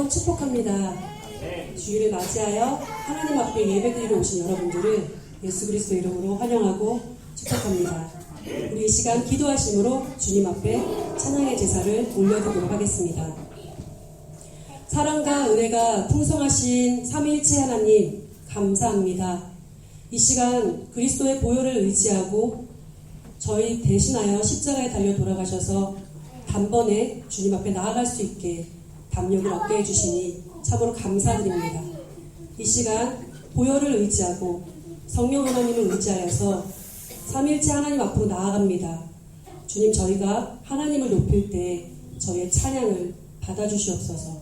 안녕 축복합니다. 주일을 맞이하여 하나님 앞에 예배드리러 오신 여러분들을 예수 그리스도 이름으로 환영하고 축복합니다. 우리 이 시간 기도하심으로 주님 앞에 찬양의 제사를 올려드리도록 하겠습니다. 사랑과 은혜가 풍성하신 삼위일체 하나님 감사합니다. 이 시간 그리스도의 보혈을 의지하고 저희 대신하여 십자가에 달려 돌아가셔서 단번에 주님 앞에 나아갈 수 있게 담력을 얻게 해주시니 참으로 감사드립니다. 이 시간 보혈을 의지하고 성령 하나님을 의지하여서 삼위일체 하나님 앞으로 나아갑니다. 주님, 저희가 하나님을 높일 때 저희의 찬양을 받아주시옵소서.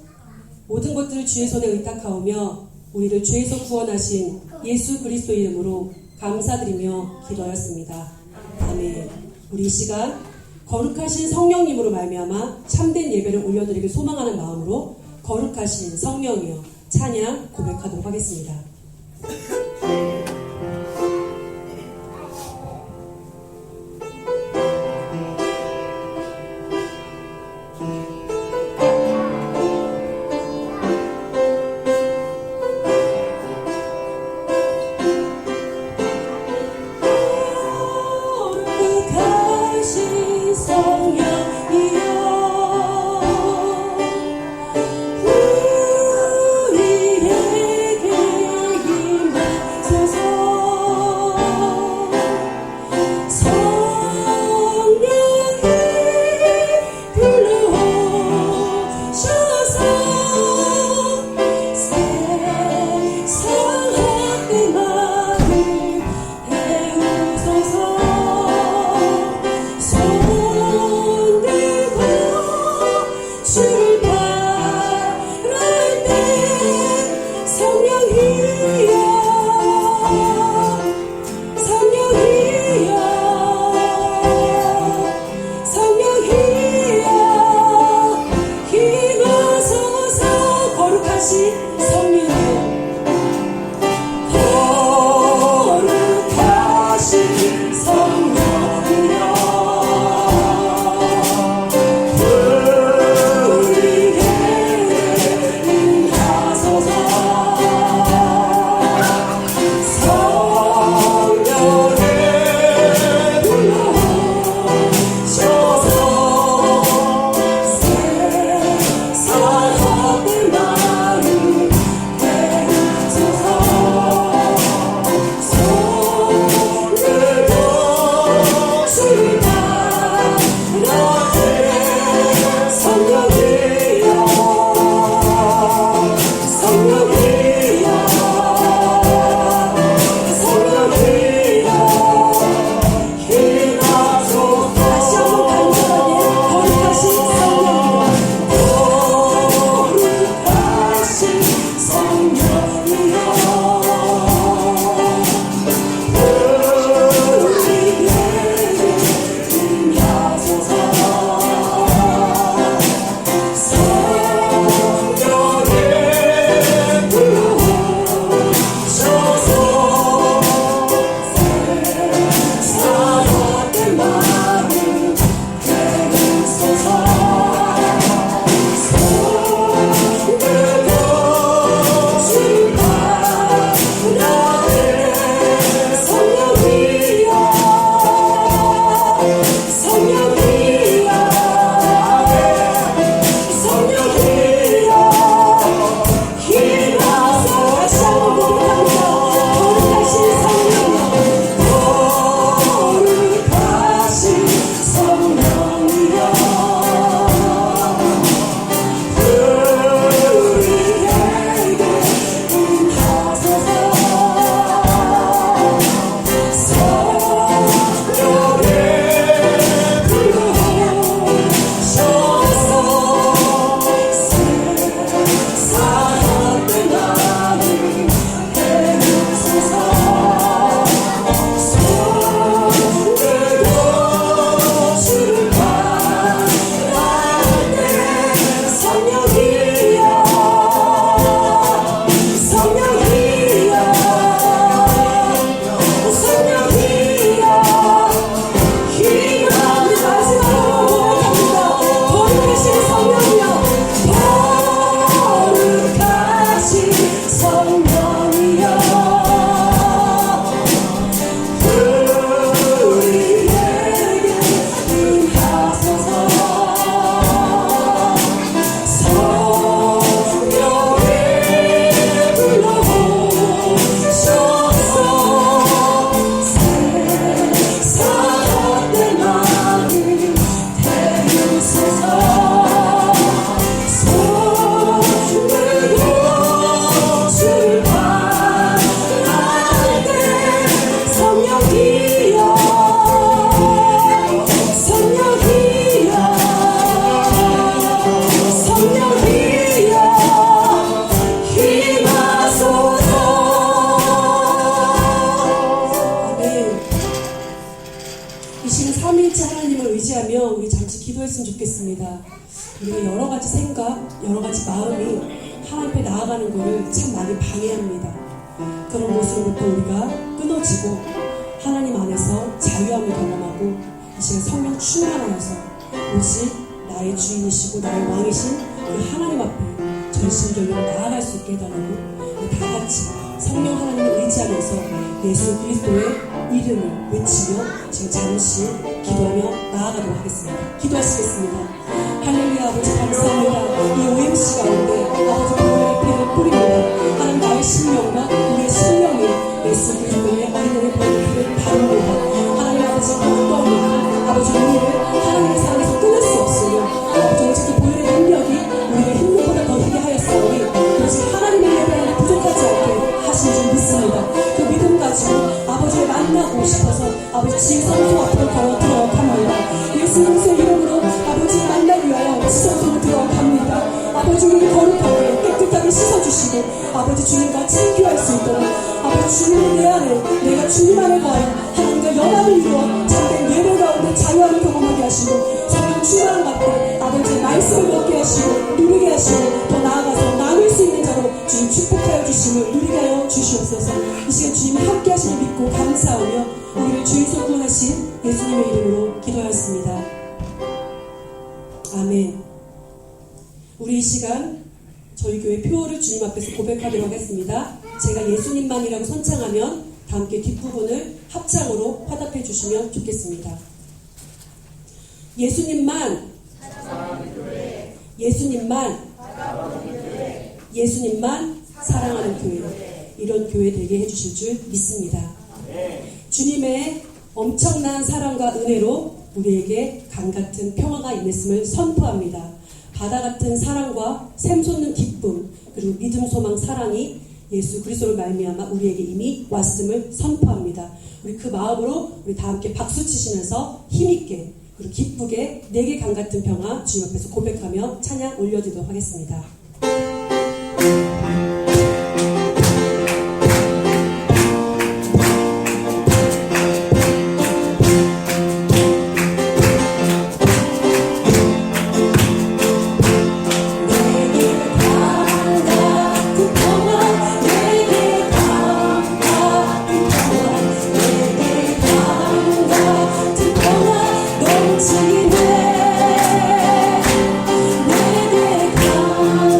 모든 것들을 주의 손에 의탁하오며 우리를 죄에서 구원하신 예수 그리스도 이름으로 감사드리며 기도하였습니다. 아멘. 우리 이 시간 거룩하신 성령님으로 말미암아 참된 예배를 올려드리길 소망하는 마음으로 거룩하신 성령이여 찬양 고백하도록 하겠습니다. 기도했으면 좋겠습니다. 우리가 여러 가지 생각, 여러 가지 마음이 하나님 앞에 나아가는 것을 참 많이 방해합니다. 그런 모습부터 우리가 끊어지고 하나님 안에서 자유함을 경험하고 이 시간 성령 충만하여서 오직 나의 주인이시고 나의 왕이신 그 하나님 앞에 전심전력으로 나아갈 수 있게 해달라고 다 같이 성령 하나님을 의지하면서 예수 그리스도의 이름을 외치며 지금 잠시 기도하며 나아가도록 하겠습니다. 기도하시겠습니다. 할렐루야. 아버지 감사합니다. 이 OMC 가운데 아버지 보혈의 피를 뿌립니다. 하나님 나의 심령과 우리의 심령이 예수 그리스도의 어린아이의 보혈의 피를 바릅니다. 하나님 아버지 그 어떤 일 아버지 우리를 하나님의 사랑에서 끊을 수 없으며 아버지 오직 그 보혈의 능력이 우리를 힘보다 더 힘게 하였사오니 오직 하나님의 예배에 부족하지 않게 하신 줄 믿습니다. 그 믿음 가지고 아버지를 만나고 싶어서 아버지 지성소 앞으로 더 들어갑니다. 예수 그리스도의 이름으로 아버지를 만나기 위하여 지성소로 들어갑니다. 아버지 우리를 거룩하게 깨끗하게 씻어주시고 아버지 주님과 친교할 수 있도록 아버지 주님의 내 안에 내가 주님 안에 거하여 하나님과 연합을 이루어 참된 예배 가운데 자유함을 경험하게 하시고 성령 충만한 가운데 아버지의 말씀을 얻게 하시고 누리게 하시고 더 나아가서 나눌 수 있는 자로 주님 축복하여 주심을 누리게 하여 주시옵소서. 이 시간 주님이 함께 하심을 믿고 감사하며 우리를 주에서 구원하신 예수님의 이름으로 기도하였습니다. 아멘. 우리 이 시간 저희 교회 표어를 주님 앞에서 고백하도록 하겠습니다. 제가 예수님만이라고 선창하면 다 함께 뒷부분을 합창으로 화답해 주시면 좋겠습니다. 예수님만, 예수님만, 예수님만 사랑하는 교회, 이런 교회 되게 해주실 줄 믿습니다. 주님의 엄청난 사랑과 은혜로 우리에게 강같은 평화가 임했음을 선포합니다. 바다 같은 사랑과 샘솟는 기쁨 그리고 믿음, 소망, 사랑이 예수 그리스도를 말미암아 우리에게 이미 왔음을 선포합니다. 우리 그 마음으로 우리 다 함께 박수 치시면서 힘있게 그리고 기쁘게 내게 강같은 평화 주님 앞에서 고백하며 찬양 올려드리도록 하겠습니다. 내게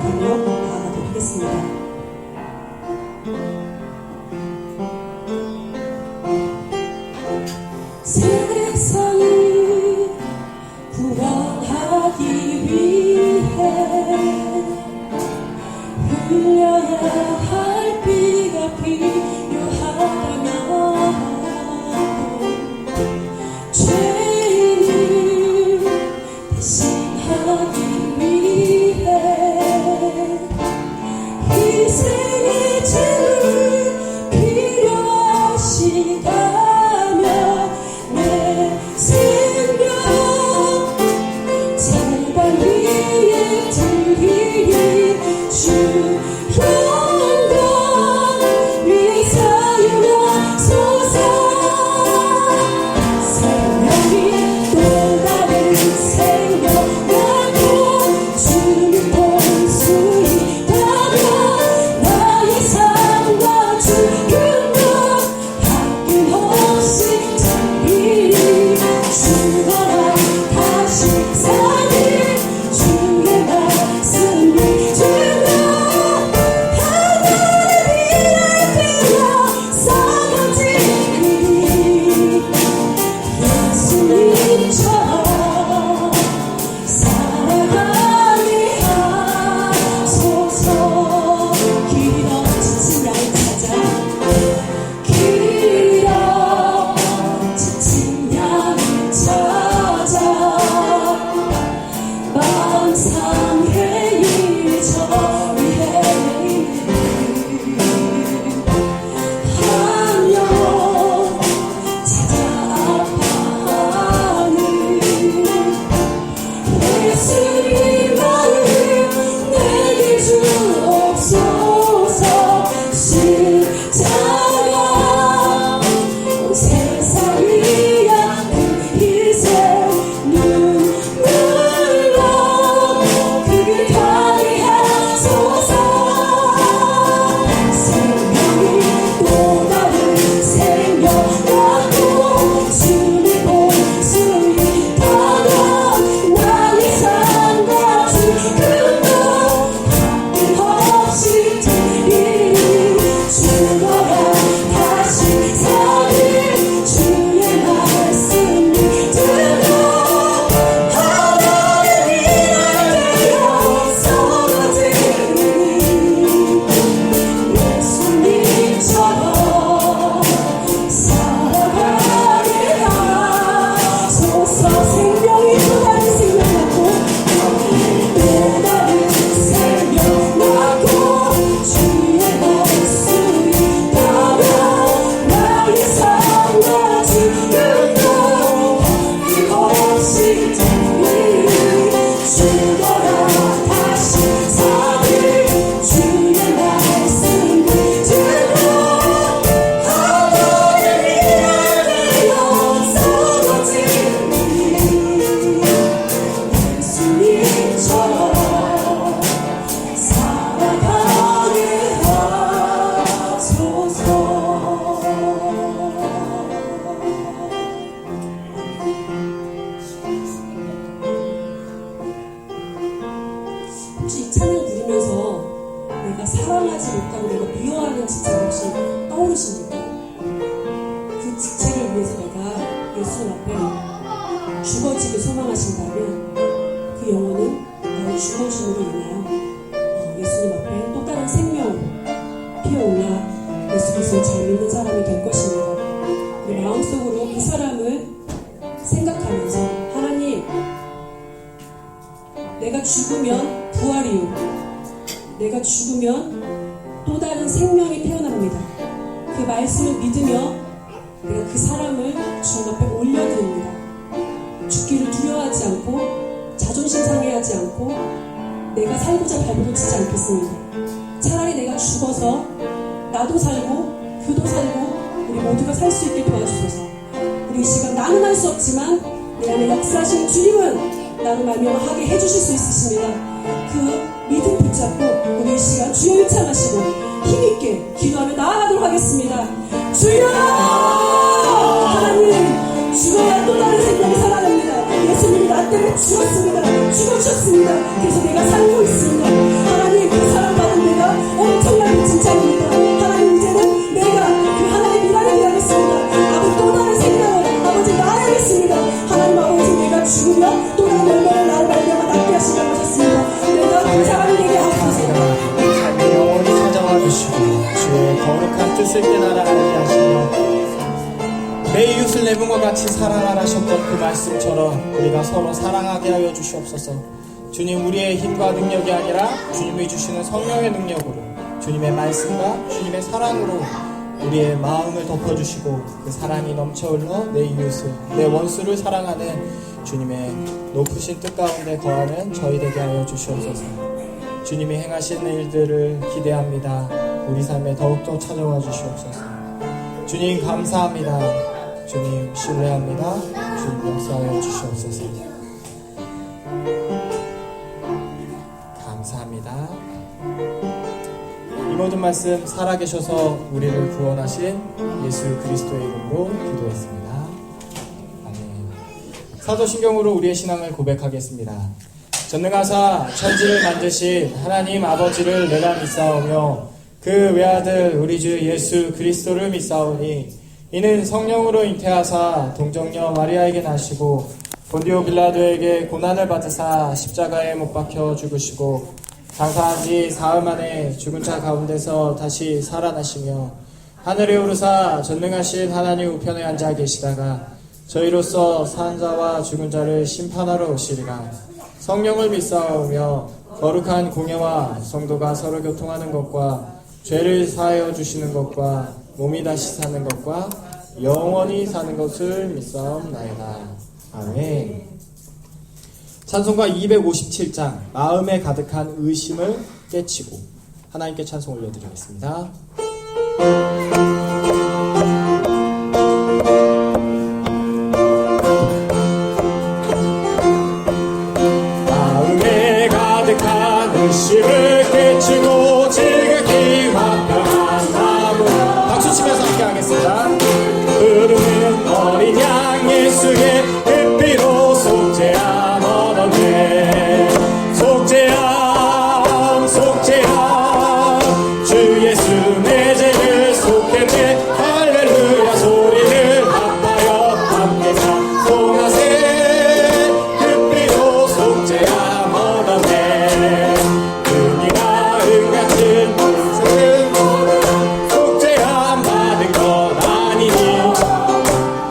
기도하며 나아가도록 하겠습니다. 세상이 구원하기 위해 흘려야 할 피가 필요하다면 죄인을 대신하기 위해 희생의 제물 필요하시다면 내 생명 재단 위에 드리리 주 영광 위에 사용하소서. 생명이 또 다른 생명 나고 주님 볼 수 있다면 나의 삶과 죽음도 아낌없이 드리리 죽어라 다시 사는 주의 말씀이 주여 하나님 이야기여 썩어지리 예수님처럼 살아가게 하소서. 길어 지친 양을 찾아 길어 지친 양을 찾아 마음 상해 일저 위해 한 영혼 찾아 아파하는 예수님 마음 내게 주옵소서. 십자가 온 세상 위에 그 희생 눈물로 그를 관리하소서. 생명이 또 다른 생명 갖고 주님 볼 수 있다면 나의 삶과 죽음도 아낌없이 드리리 죽어라 다시 사는 주의 말씀이 들려 하나님 이야기여 썩어지리 예수님처럼 살아가게 하소서. 생명이 또 다른 생명 갖고 또 다른 생명 갖고 주의 말씀이 있다면 나의 삶과 죽음도 아낌없이 드리리 죽어라 다시 사는 주의 말씀이 들려 하나님 이야기여 썩어지리 예수님처럼 살아가게 하소서. 혹시 이 찬양 부르면서 내가 사랑하지 못하고 내가 미워하는 직책 혹시 떠오르십니까? 그 직책을 위해서 내가 예수님 앞에 죽어지길 소망하신다면 그 영혼은 나의 죽어짐으로 인하여 예수님 앞에 또 다른 생명 피어올라 예수 그리스도를 잘 믿는 사람이 될 것입니다. 우리 마음속으로 그 사람을 생각하면서 하나님 내가 죽으면 부활이요 내가 죽으면 또 다른 생명이 태어납니다. 그 말씀을 믿으며 내가 그 사람을 주님 앞에 올려드립니다. 죽기를 두려워하지 않고 자존심 상해하지 않고 내가 살고자 발버둥치지 않겠습니다. 차라리 내가 죽어서 나도 살고 그도 살고 우리 모두가 살 수 있게 도와주소서. 우리 이 시간 나는 할 수 없지만 내 안에 역사하신 주님은 나로 말미암아 하게 해주실 수 있으십니다. 그 믿음 붙잡고 우리 이 시간 주여 일창하시고 힘있게 기도하며 나아가도록 하겠습니다. 주여! 하나님 죽어야 또 다른 생명이 살아납니다. 예수님이 나 때문에 죽었습니다. 죽어주셨습니다. 그래서 내가 살고 있습니다. 하나님 내 이웃을 내 몸과 같이 사랑하라셨던 그 말씀처럼 우리가 서로 사랑하게 하여 주시옵소서. 주님, 우리의 힘과 능력이 아니라 주님이 주시는 성령의 능력으로, 주님의 말씀과 주님의 사랑으로 우리의 마음을 덮어주시고 그 사랑이 넘쳐 흘러 내 이웃을, 내 원수를 사랑하는 주님의 높으신 뜻 가운데 거하는 저희 되게 하여 주시옵소서. 주님이 행하신 일들을 기대합니다. 우리 삶에 더욱더 찾아와 주시옵소서. 주님 감사합니다. 주님 신뢰합니다. 주님 역사하여 주시옵소서. 감사합니다. 이 모든 말씀 살아계셔서 우리를 구원하신 예수 그리스도의 이름으로 기도했습니다. 아멘. 사도신경으로 우리의 신앙을 고백하겠습니다. 전능하사 천지를 만드신 하나님 아버지를 내가 믿사오며 그 외아들 우리 주 예수 그리스도를 믿사오니 이는 성령으로 잉태하사 동정녀 마리아에게 나시고 본디오 빌라도에게 고난을 받으사 십자가에 못 박혀 죽으시고 장사한 지 사흘 만에 죽은 자 가운데서 다시 살아나시며 하늘에 오르사 전능하신 하나님 우편에 앉아 계시다가 저희로서 산 자와 죽은 자를 심판하러 오시리라. 성령을 믿사오며 거룩한 공예와 성도가 서로 교통하는 것과 죄를 사하여 주시는 것과 몸이 다시 사는 것과 영원히 사는 것을 믿사옵나이다. 아멘. 찬송가 257장 마음에 가득한 의심을 깨치고 하나님께 찬송 올려드리겠습니다. 마음에 가득한 의심을 깨치고 지극히 화평한 마음으로 박수 치면서 함께 하겠습니다. 흐르는 어린 양 예수의 햇빛로 속죄함 얻었네. 속죄함 속죄함 주 예수 내 죄를 속했네. 할렐루야 소리를 합하여 함께 찬송하세. 햇빛로 속죄함 얻었네. 은이나 은 같은 인생은 속죄함 받은 것 아니니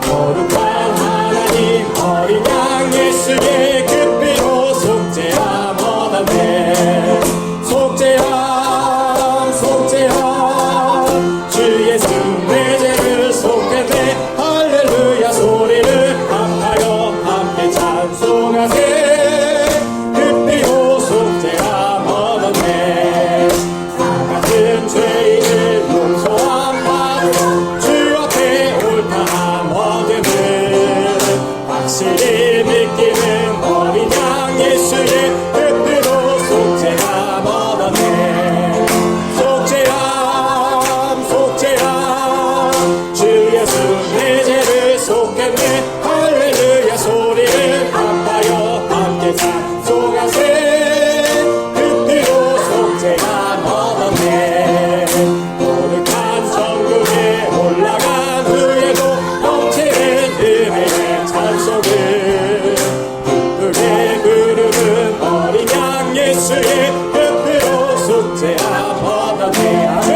거룩한 하나님 어린 양 예수의 그 피로 속죄함 얻었네. 속죄함 속죄함 주 예수 내 죄를 속했네. 할렐루야 소리를 합하여 함께 찬송하세. 그 피로 속죄함 얻었네. 나 같은 죄인을 용서함 받으러 주 앞에 옳다함 얻음을 확실히 믿기는 어린 양 예수의 그 피로 속죄함 얻었네. 속죄함 속죄함 주 예수 내 죄를 속했네. 할렐루야 소리를 합하여 함께 찬송하세. 그 피로 속죄함 얻었네. 거룩한 천국에 올라간 후에도 넘치는 은혜의 찬송을 기쁘게 부르는 어린 양 예수의 그 피로 속죄함 얻었네. 아멘.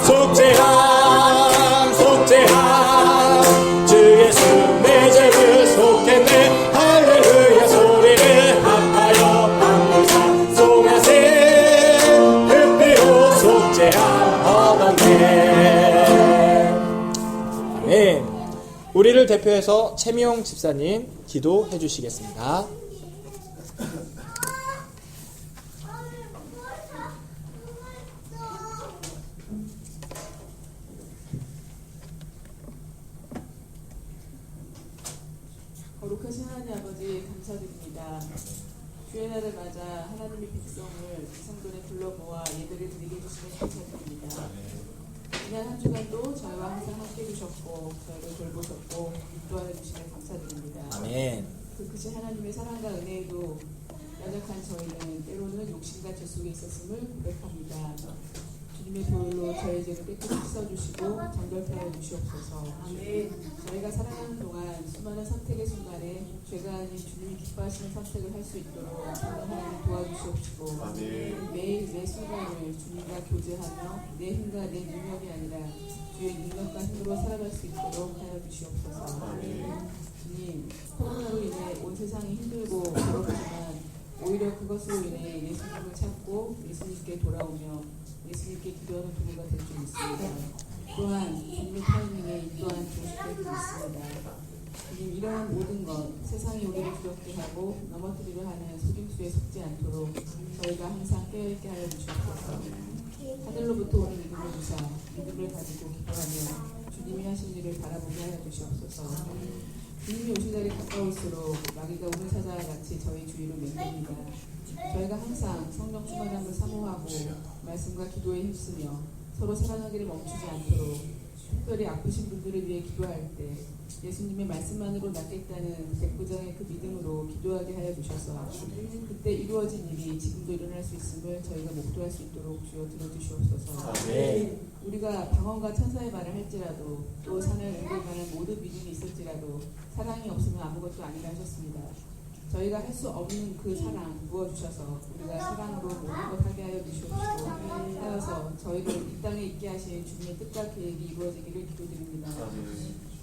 속죄함 속죄함 주 예수 내 죄를 속했네. 할렐루야 소리를 합하여 함께 찬송하세. 그 피로 속죄함 얻었네. 아멘. 우리를 대표해서 최미용 집사님 기도해 주시겠습니다. 거룩하신 하나님 아버지 감사드립니다. 주의 날을 맞아 하나님의 백성을 성전에 불러모아 예배를 드리게 해주시면 감사드립니다. 지난 한 주간도 저희와 항상 함께 해주셨고 저희를 돌보셨고 인도하여 주시면 감사드립니다. 아멘. 그 크신 하나님의 사랑과 은혜에도 연약한 저희는 때로는 욕심과 죄 속에 있었음을 고백합니다. 주님의 보혈로 저희 죄를 깨끗이 씻어주시고 정결케 하여 주시옵소서. 아멘. 저희가 저희가 살아가는 동안 수많은 선택의 순간에 죄가 아닌 주님이 기뻐하시는 선택을 할 수 있도록 하나님 도와주시옵시고 매일 매 순간을 주님과 교제하며 내 힘과 내 능력이 아니라 주의 능력과 힘으로 살아갈 수 있도록 하여 주시옵소서. 주님, 코로나로 인해 온 세상이 힘들고 어렵지만 오히려 그것으로 인해 예수님을 찾고 예수님께 돌아오며 예수님께 기도하는 도구가 될 줄 믿습니다. 또한 주님의 타이밍에 또한 주시될 줄 믿습니다. 주님, 이러한 모든 것 세상이 우리를 두렵게 하고 넘어뜨리려 하는 속임수에 속지 않도록 저희가 항상 깨어있게 하여 주시옵소서. 하늘로부터 오는 믿음을 주사 믿음을 가지고 기도하며 주님이 하신 일을 바라보게 하여 주시옵소서. 주님이 오신 날이 가까울수록 마귀가 우리 사자와 같이 저희 주위를 맴돕니다. 저희가 항상 성령 충만함을 사모하고 말씀과 기도에 힘쓰며 서로 사랑하기를 멈추지 않도록 특별히 아프신 분들을 위해 기도할 때 예수님의 말씀만으로 낫겠다는 백부장의 그 믿음으로 기도하게 하여 주셔서 그때 이루어진 일이 지금도 일어날 수 있음을 저희가 목도할 수 있도록 주여 들어주시옵소서. 우리가 방언과 천사의 말을 할지라도 또 산을 옮길 만한 모든 믿음이 있을지라도 사랑이 없으면 아무것도 아니라 하셨습니다. 저희가 할 수 없는 그 사랑 부어주셔서 우리가 사랑으로 모든 것 하게 하여 주시옵시고 하여서 저희를 이 땅에 있게 하신 주님의 뜻과 계획이 이루어지기를 기도드립니다.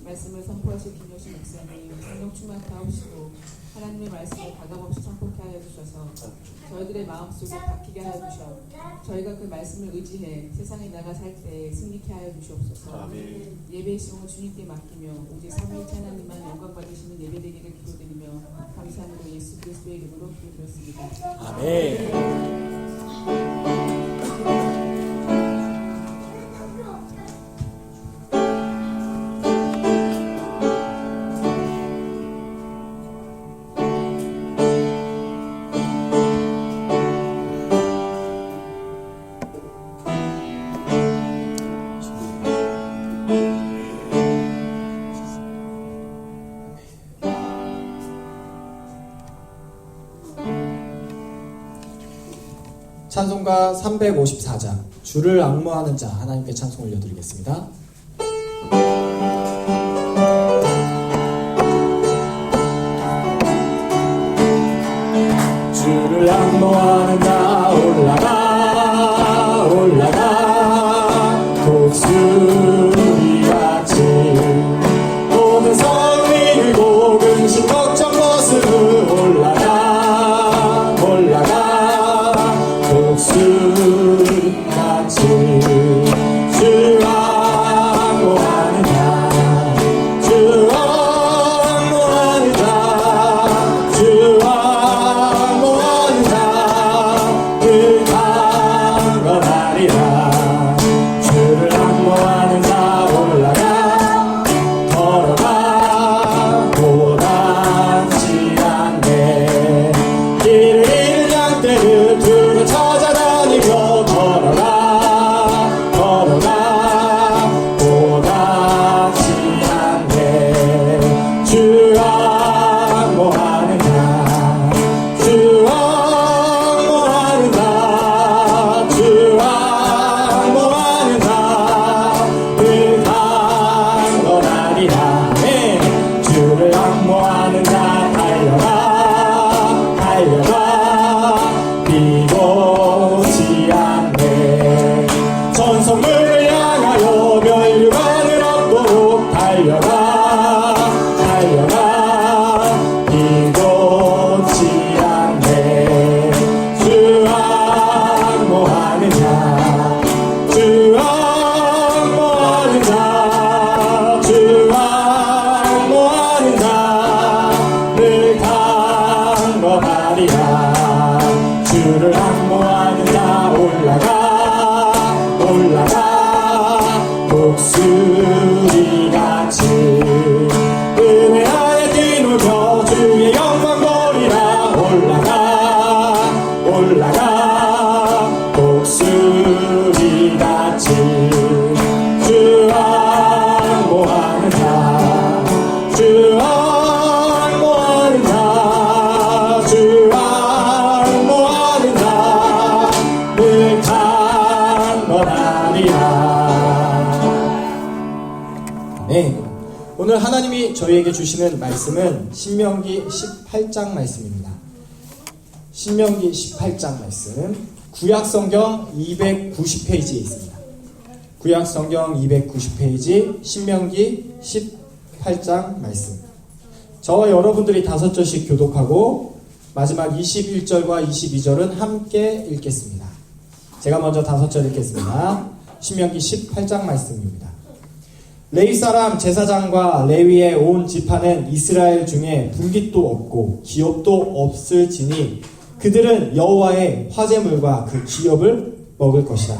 말씀을 선포하실 김효신 목사님 성령 충만케 하옵시고 하나님의 말씀을 가감없이 선포케 하여 주셔서 저희들의 마음속에 박히게 하여 주셔 저희가 그 말씀을 의지해 세상에 나가 살 때 승리케 하여 주시옵소서. 예배의 시험을 주님께 맡기며 오직 삼위일체 하나님만 영광 받으시는 예배되기를 기도드리며 감사함으로 예수 그리스도의 이름으로 기도드렸습니다. 아멘. 찬송가 354장 주를 앙모하는 자 하나님께 찬송 올려드리겠습니다. 주를 앙모하는 자 올라가 올라가 독수리같이 모든 성 위로 근심 걱정 벗으로 올라가 독수리같이 주 앙모하는 자 주 앙모하는 자 주 앙모하는 자 그 강건하리라. 주를 앙모하는 자 올라가 걸어가 고단치 않네 길을 잃은 양떼를 두루 찾아다니며 걸어가 고단치 않네 주 앙모하는 자 주 앙모하는 자 주 앙모하는 자그 강건하리라. 주를 앙모하는 자 달려가 비고치 않네 전성문을 향하여 멸류관을 얻도록 달려가 비고치 않네 주 앙모하는 자 주 앙모하는 자 주 앙모하는 오늘 하나님이 저희에게 주시는 말씀은 신명기 18장 말씀입니다. 신명기 18장 말씀, 구약성경 290페이지에 있습니다. 구약성경 290페이지, 신명기 18장 말씀. 저와 여러분들이 5절씩 교독하고 마지막 21절과 22절은 함께 읽겠습니다. 제가 먼저 5절 읽겠습니다. 신명기 18장 말씀입니다. 레위 사람 제사장과 레위의 온 지파는 이스라엘 중에 분깃도 없고 기업도 없을지니 그들은 여호와의 화제물과 그 기업을 먹을 것이라.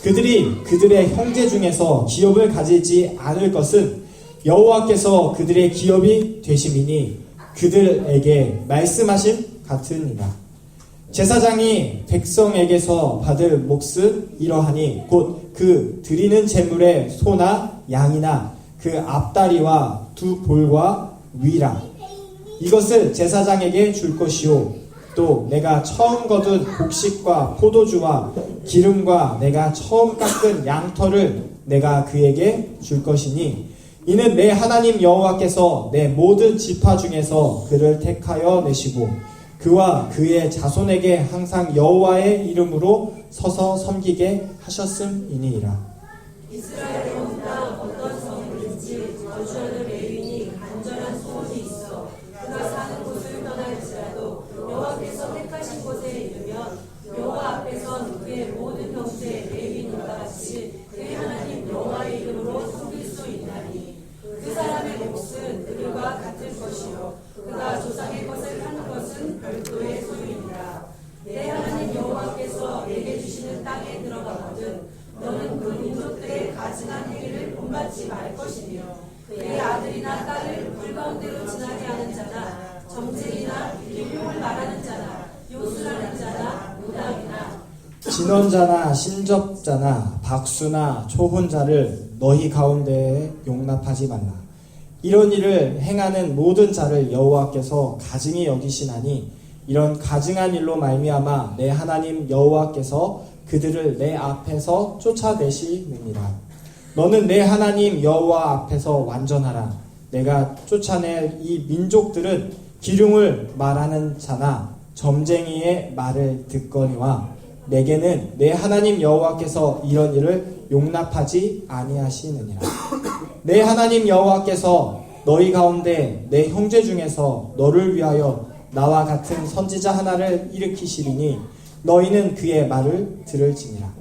그들이 그들의 형제 중에서 기업을 가지지 않을 것은 여호와께서 그들의 기업이 되심이니 그들에게 말씀하심 같으니라. 제사장이 백성에게서 받을 몫은 이러하니 곧 그 드리는 제물의 소나 양이나 그 앞다리와 두 볼과 위라. 이것을 제사장에게 줄 것이요 또 내가 처음 거둔 곡식과 포도주와 기름과 내가 처음 깎은 양털을 내가 그에게 줄 것이니 이는 내 하나님 여호와께서 내 모든 지파 중에서 그를 택하여 내시고 그와 그의 자손에게 항상 여호와의 이름으로 서서 섬기게 하셨음이니이다. 이스라엘의 온 땅 어떤 성이든지 거주하는 레위인이 간절한 소원이 있어 그가 사는 곳을 떠날지라도 여호와께서 택하신 곳에 이르면 여호와 앞에선 그의 모든 형제 레위인과 같이 그의 하나님 여호와의 이름으로 섬길 수 있나니 그 사람의 몫은 그들과 같을 것이요 그가 조상의 것을 하는 것은 별도의 소유이니라. 내 하나님 여호와께서 내게 주시는 땅에 들어가거든 너는 그 민족들의 가증한 행위를 본받지 말 것이며 그의 아들이나 딸을 불 가운데로 지나게 하는 자나 정쟁이나 빌용을 말하는 자나 요술하는 자나 무당이나 진언자나 신접자나 박수나 초혼자를 너희 가운데에 용납하지 말라. 이런 일을 행하는 모든 자를 여호와께서 가증히 여기시나니 이런 가증한 일로 말미암아 내 하나님 여호와께서 그들을 내 앞에서 쫓아내시느니라. 너는 내 하나님 여호와 앞에서 완전하라. 내가 쫓아낼 이 민족들은 기륭을 말하는 자나 점쟁이의 말을 듣거니와 내게는 내 하나님 여호와께서 이런 일을 용납하지 아니하시느니라. 내 하나님 여호와께서 너희 가운데 내 형제 중에서 너를 위하여 나와 같은 선지자 하나를 일으키시리니 너희는 그의 말을 들을지니라.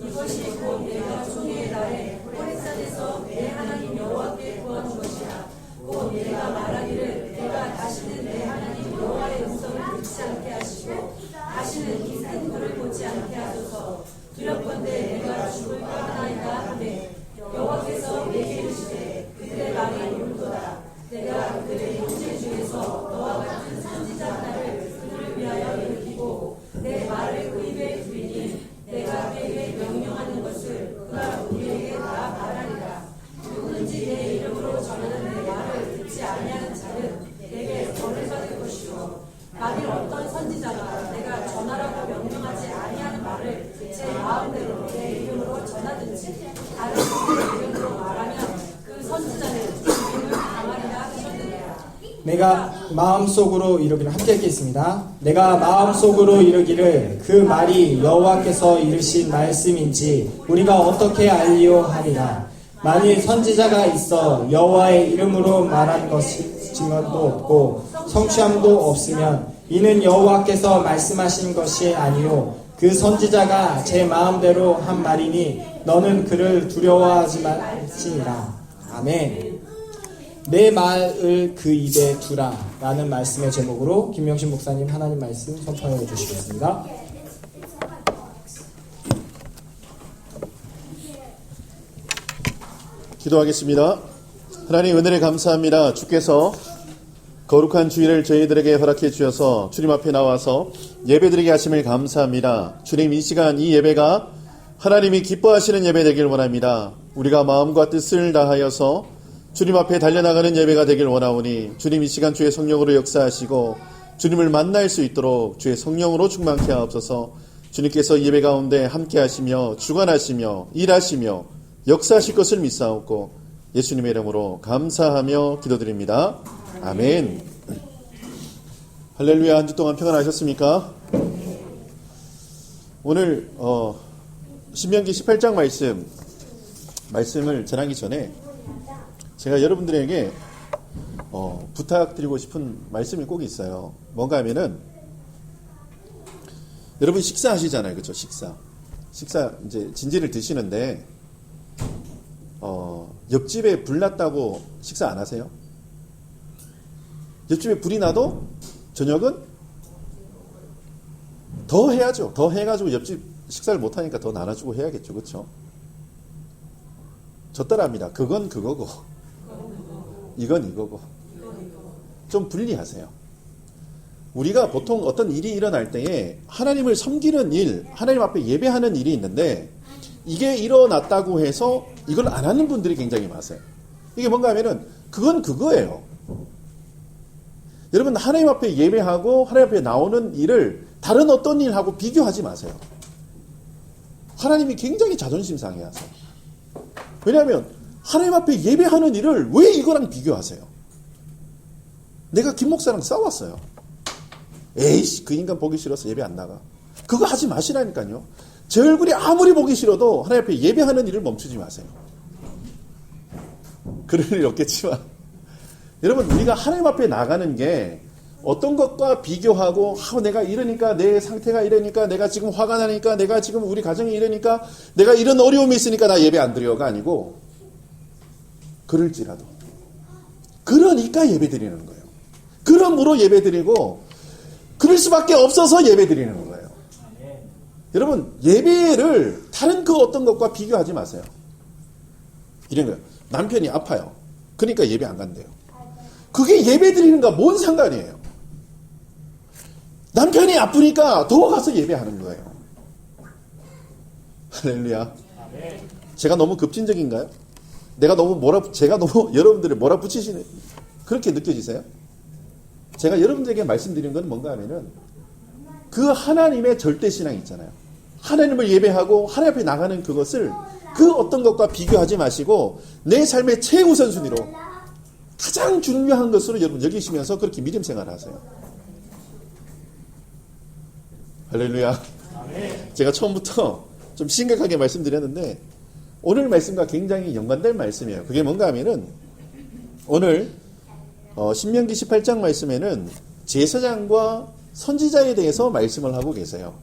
이것이 곧 내가 총회의 날에 호렙산에서 내 하나님 여호와께 구한 것이라. 곧 내가 말하기를 내가 다시는 내 하나님 여호와의 음성을 듣지 않게 하시고 다시는 이 큰 불을 보지 않게 하소서. 두렵건대 내가 죽을까 하나이다 하매 여호와께서 내게 이르시되 그들의 말이 옳도다. 내가 그들의 형제 중에서 너와 같은 선지자 하나를 그들을 위하여 일으키고 내 말을 그 입에 두리니 내가 그에게 명령하는 것을 그가 우리에게 다 말하리라. 누구든지 내 이름으로 전하는 내 말을 듣지 아니하는 자는 내게 벌을 받을 것이요 만일 어떤 선지자가 내가 전하라고 명령하지 아니하는 말을 제 마음대로 내 이름으로 전하든지 다른 분의 이름으로 말하면 그 선지자는 죽임을 당하리라 하셨느니라. 내가 마음속으로 이르기를 함께 읽겠습니다. 내가 마음속으로 이르기를 그 말이 여호와께서 이르신 말씀인지 우리가 어떻게 알리오 하리라. 만일 선지자가 있어 여호와의 이름으로 말한 것이 증언도 없고 성취함도 없으면 이는 여호와께서 말씀하신 것이 아니요 그 선지자가 제 마음대로 한 말이니 너는 그를 두려워하지 말지니라. 아멘. 내 말을 그 입에 두라 라는 말씀의 제목으로 김명신 목사님 하나님 말씀 선포해 주시겠습니다. 기도하겠습니다. 하나님 은혜를 감사합니다. 주께서 거룩한 주일을 저희들에게 허락해 주셔서 주님 앞에 나와서 예배드리게 하심을 감사합니다. 주님 이 시간 이 예배가 하나님이 기뻐하시는 예배 되길 원합니다. 우리가 마음과 뜻을 다하여서 주님 앞에 달려나가는 예배가 되길 원하오니 주님 이 시간 주의 성령으로 역사하시고 주님을 만날 수 있도록 주의 성령으로 충만케 하옵소서. 주님께서 예배 가운데 함께 하시며 주관하시며 일하시며 역사하실 것을 믿사옵고 예수님의 이름으로 감사하며 기도드립니다. 아멘. 할렐루야. 한 주 동안 평안하셨습니까? 오늘 신명기 18장 말씀을 전하기 전에 제가 여러분들에게 부탁드리고 싶은 말씀이 꼭 있어요. 뭔가 하면은 여러분 식사하시잖아요. 그렇죠? 식사 이제 진지를 드시는데 옆집에 불 났다고 식사 안 하세요? 옆집에 불이 나도 저녁은 더 해야죠. 더 해가지고 옆집 식사를 못하니까 더 나눠주고 해야겠죠. 그렇죠? 저 따라합니다. 그건 그거고 이건 이거고. 좀 분리하세요. 우리가 보통 어떤 일이 일어날 때에 하나님을 섬기는 일, 하나님 앞에 예배하는 일이 있는데 이게 일어났다고 해서 이걸 안 하는 분들이 굉장히 많으세요. 이게 뭔가 하면은 그건 그거예요. 여러분 하나님 앞에 예배하고 하나님 앞에 나오는 일을 다른 어떤 일하고 비교하지 마세요. 하나님이 굉장히 자존심 상해하세요. 왜냐하면 하나님 앞에 예배하는 일을 왜 이거랑 비교하세요? 내가 김 목사랑 싸웠어요. 에이씨 그 인간 보기 싫어서 예배 안 나가. 그거 하지 마시라니까요. 제 얼굴이 아무리 보기 싫어도 하나님 앞에 예배하는 일을 멈추지 마세요. 그럴 일 없겠지만 여러분 우리가 하나님 앞에 나가는 게 어떤 것과 비교하고 내가 이러니까 내 상태가 이러니까 내가 지금 화가 나니까 내가 지금 우리 가정이 이러니까 내가 이런 어려움이 있으니까 나 예배 안 드려가 아니고 그럴지라도 그러니까 예배 드리는 거예요. 그러므로 예배 드리고 그럴 수밖에 없어서 예배 드리는 거예요. 여러분 예배를 다른 그 어떤 것과 비교하지 마세요. 이런 거예요. 남편이 아파요. 그러니까 예배 안 간대요. 그게 예배 드리는가 뭔 상관이에요. 남편이 아프니까 더 가서 예배하는 거예요. 할렐루야. 제가 너무 급진적인가요? 제가 너무 여러분들을 몰아붙이시는 그렇게 느껴지세요? 제가 여러분들에게 말씀드린 건 뭔가 하면은 그 하나님의 절대신앙 있잖아요. 하나님을 예배하고 하나님 앞에 나가는 그것을 그 어떤 것과 비교하지 마시고 내 삶의 최우선순위로 가장 중요한 것으로 여러분 여기시면서 그렇게 믿음 생활을 하세요. 할렐루야. 제가 처음부터 좀 심각하게 말씀드렸는데 오늘 말씀과 굉장히 연관된 말씀이에요. 그게 뭔가 하면은 오늘 신명기 18장 말씀에는 제사장과 선지자에 대해서 말씀을 하고 계세요.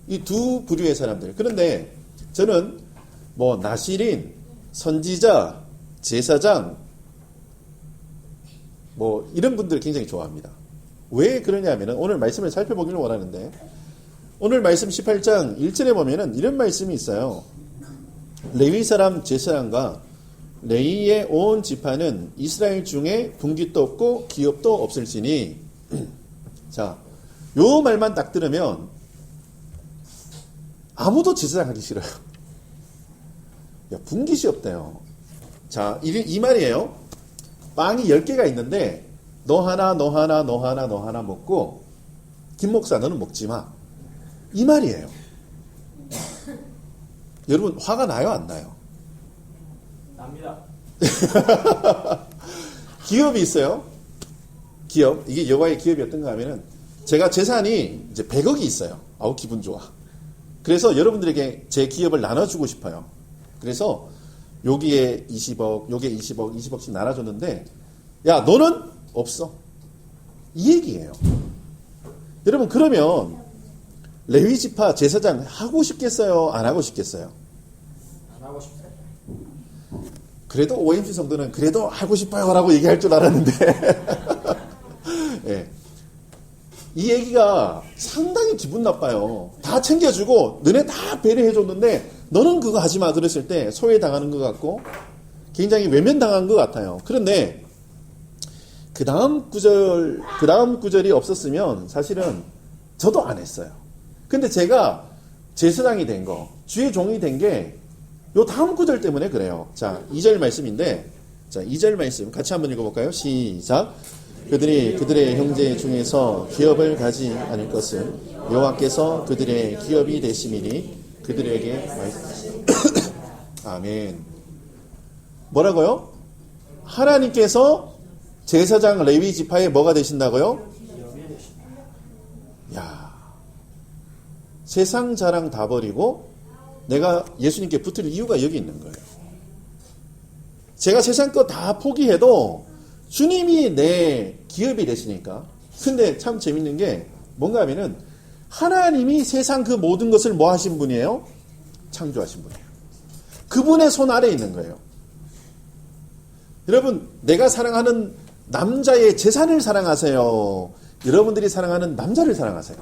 이 두 부류의 사람들. 그런데 저는 나실인, 선지자, 제사장 이런 분들을 굉장히 좋아합니다. 왜 그러냐면은 오늘 말씀을 살펴보기를 원하는데 오늘 말씀 18장 1절에 보면은 이런 말씀이 있어요. 레위 사람 제사장과 레위의 온 지파는 이스라엘 중에 분깃도 없고 기업도 없을지니. 자, 요 말만 딱 들으면 아무도 제사장 하기 싫어요. 야, 분깃이 없대요. 자, 이 말이에요. 빵이 10개가 있는데 너 하나 먹고 김 목사 너는 먹지 마. 이 말이에요. 여러분 화가 나요 안 나요? 납니다. 기업이 있어요. 기업. 이게 여호와의 기업이 어떤가 하면은 제가 재산이 이제 100억이 있어요. 아우 기분 좋아. 그래서 여러분들에게 제 기업을 나눠주고 싶어요. 그래서 여기에 20억, 여기에 20억씩 나눠줬는데 야 너는 없어. 이 얘기예요. 여러분 그러면 레위 지파 제사장 하고 싶겠어요? 안 하고 싶겠어요? 안 하고 싶어요. 그래도 OMC 성도는 그래도 하고 싶어요 라고 얘기할 줄 알았는데 네. 이 얘기가 상당히 기분 나빠요. 다 챙겨주고 너네 다 배려해줬는데 너는 그거 하지마 그랬을 때 소외당하는 것 같고 굉장히 외면당한 것 같아요. 그런데 그 다음 구절이 없었으면 사실은 저도 안 했어요. 근데 제가 제사장이 된 거, 주의 종이 된 게 요 다음 구절 때문에 그래요. 자, 2절 말씀인데, 자, 2절 말씀 같이 한번 읽어볼까요? 시작. 그들이 그들의 형제 중에서 기업을 가지 않을 것은 여호와께서 그들의 기업이 되심이니 그들에게 말씀하신 아멘. 뭐라고요? 하나님께서 제사장 레위 지파의 뭐가 되신다고요? 야, 세상 자랑 다 버리고 내가 예수님께 붙을 이유가 여기 있는 거예요. 제가 세상 거 다 포기해도 주님이 내 기업이 되시니까. 근데 참 재밌는 게 뭔가 하면은 하나님이 세상 그 모든 것을 뭐 하신 분이에요? 창조하신 분이에요. 그분의 손 아래에 있는 거예요. 여러분, 내가 사랑하는 남자의 재산을 사랑하세요? 여러분들이 사랑하는 남자를 사랑하세요?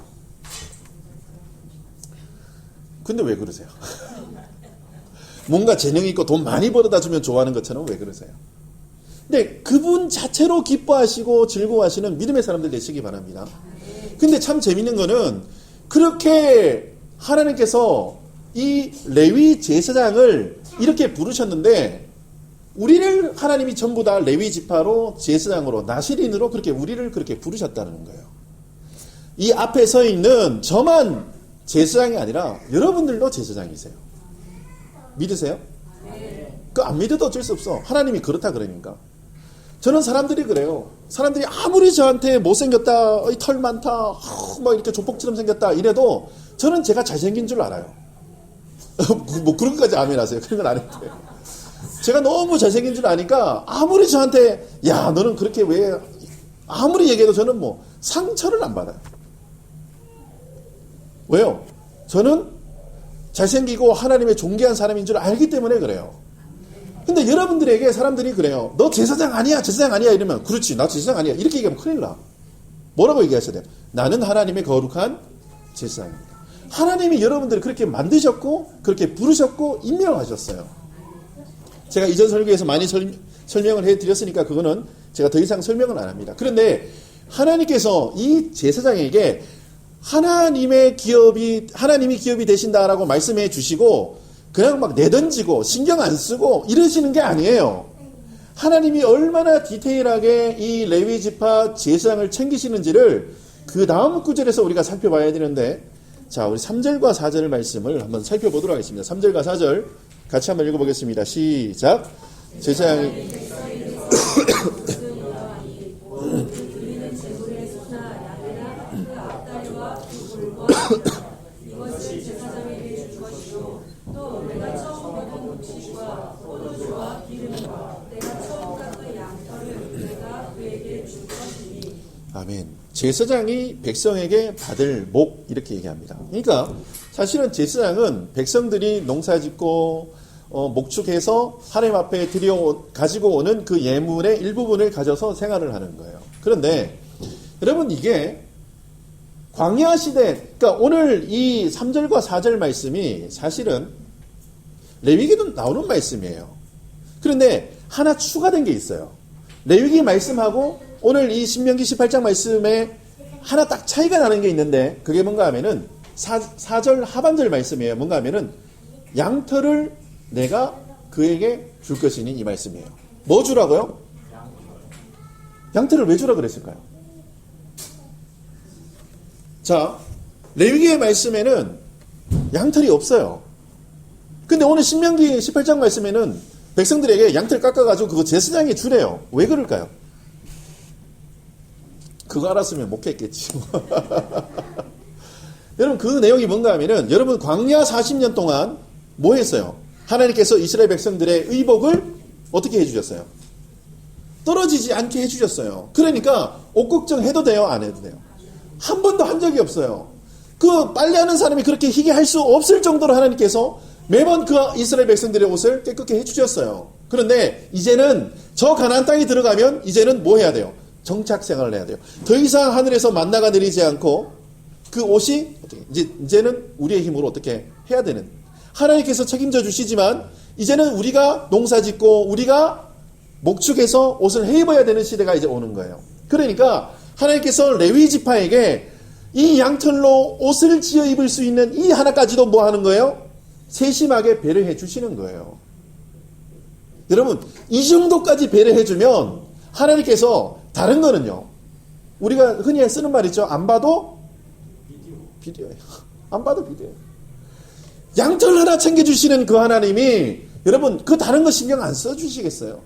근데 왜 그러세요? 뭔가 재능 있고 돈 많이 벌어다 주면 좋아하는 것처럼 왜 그러세요? 근데 그분 자체로 기뻐하시고 즐거워하시는 믿음의 사람들 되시기 바랍니다. 근데 참 재밌는 거는 그렇게 하나님께서 이 레위 제사장을 이렇게 부르셨는데 우리를 하나님이 전부 다 레위 지파로 제사장으로 나시린으로 그렇게 우리를 그렇게 부르셨다는 거예요. 이 앞에 서 있는 저만 제사장이 아니라 여러분들도 제사장이세요. 믿으세요? 그 안 믿어도 어쩔 수 없어. 하나님이 그렇다 그러니까. 저는 사람들이 그래요. 사람들이 아무리 저한테 못생겼다, 털 많다, 막 이렇게 조폭처럼 생겼다 이래도 저는 제가 잘생긴 줄 알아요. 뭐 그런 것까지 아멘하세요. 그런 건 안 해도 돼요. 제가 너무 잘생긴 줄 아니까 아무리 저한테 야 너는 그렇게 왜 아무리 얘기해도 저는 뭐 상처를 안 받아요. 왜요? 저는 잘생기고 하나님의 존귀한 사람인 줄 알기 때문에 그래요. 근데 여러분들에게 사람들이 그래요. 너 제사장 아니야, 제사장 아니야 이러면 그렇지, 나 제사장 아니야 이렇게 얘기하면 큰일 나. 뭐라고 얘기하셔야 돼요? 나는 하나님의 거룩한 제사장입니다. 하나님이 여러분들을 그렇게 만드셨고 그렇게 부르셨고 임명하셨어요. 제가 이전 설교에서 많이 설명을 해드렸으니까 그거는 제가 더 이상 설명을 안 합니다. 그런데 하나님께서 이 제사장에게 하나님이 기업이 되신다라고 말씀해 주시고 그냥 막 내던지고 신경 안 쓰고 이러시는 게 아니에요. 하나님이 얼마나 디테일하게 이 레위 지파 제사장을 챙기시는지를 그 다음 구절에서 우리가 살펴봐야 되는데, 자, 우리 3절과 4절 말씀을 한번 살펴보도록 하겠습니다. 3절과 4절 같이 한번 읽어보겠습니다. 시작. 제사장이 아멘. 제사장이 백성에게 받을 목 이렇게 얘기합니다. 그러니까 사실은 제사장은 백성들이 농사짓고 목축해서 하나님 앞에 가지고 오는 그 예물의 일부분을 가져서 생활을 하는 거예요. 그런데 여러분 이게 광야 시대, 그러니까 오늘 이 3절과 4절 말씀이 사실은 레위기도 나오는 말씀이에요. 그런데 하나 추가된 게 있어요. 레위기 말씀하고 오늘 이 신명기 18장 말씀에 하나 딱 차이가 나는 게 있는데 그게 뭔가 하면은 4절 하반절 말씀이에요. 뭔가 하면은 양털을 내가 그에게 줄 것이니 이 말씀이에요. 뭐 주라고요? 양털을 왜 주라 그랬을까요? 자, 레위기의 말씀에는 양털이 없어요. 근데 오늘 신명기 18장 말씀에는 백성들에게 양털 깎아가지고 그거 제사장에 주래요. 왜 그럴까요? 그거 알았으면 못 했겠지. 여러분 그 내용이 뭔가 하면은 여러분 광야 40년 동안 뭐 했어요? 하나님께서 이스라엘 백성들의 의복을 어떻게 해주셨어요? 떨어지지 않게 해주셨어요. 그러니까 옷 걱정해도 돼요? 안 해도 돼요? 한 번도 한 적이 없어요. 그 빨래하는 사람이 그렇게 희게 할 수 없을 정도로 하나님께서 매번 그 이스라엘 백성들의 옷을 깨끗게 해주셨어요. 그런데 이제는 저 가나안 땅에 들어가면 이제는 뭐 해야 돼요? 정착 생활을 해야 돼요. 더 이상 하늘에서 만나가 내리지 않고 그 옷이 이제는 우리의 힘으로 어떻게 해야 되는, 하나님께서 책임져 주시지만 이제는 우리가 농사짓고 우리가 목축해서 옷을 해 입어야 되는 시대가 이제 오는 거예요. 그러니까 하나님께서 레위 지파에게 이 양털로 옷을 지어 입을 수 있는 이 하나까지도 뭐 하는 거예요? 세심하게 배려해 주시는 거예요. 여러분 이 정도까지 배려해 주면 하나님께서 다른 거는요, 우리가 흔히 쓰는 말 있죠. 안 봐도 비디오예요. 안 봐도 비디오예요. 양털 하나 챙겨주시는 그 하나님이 여러분, 그 다른 거 신경 안 써주시겠어요?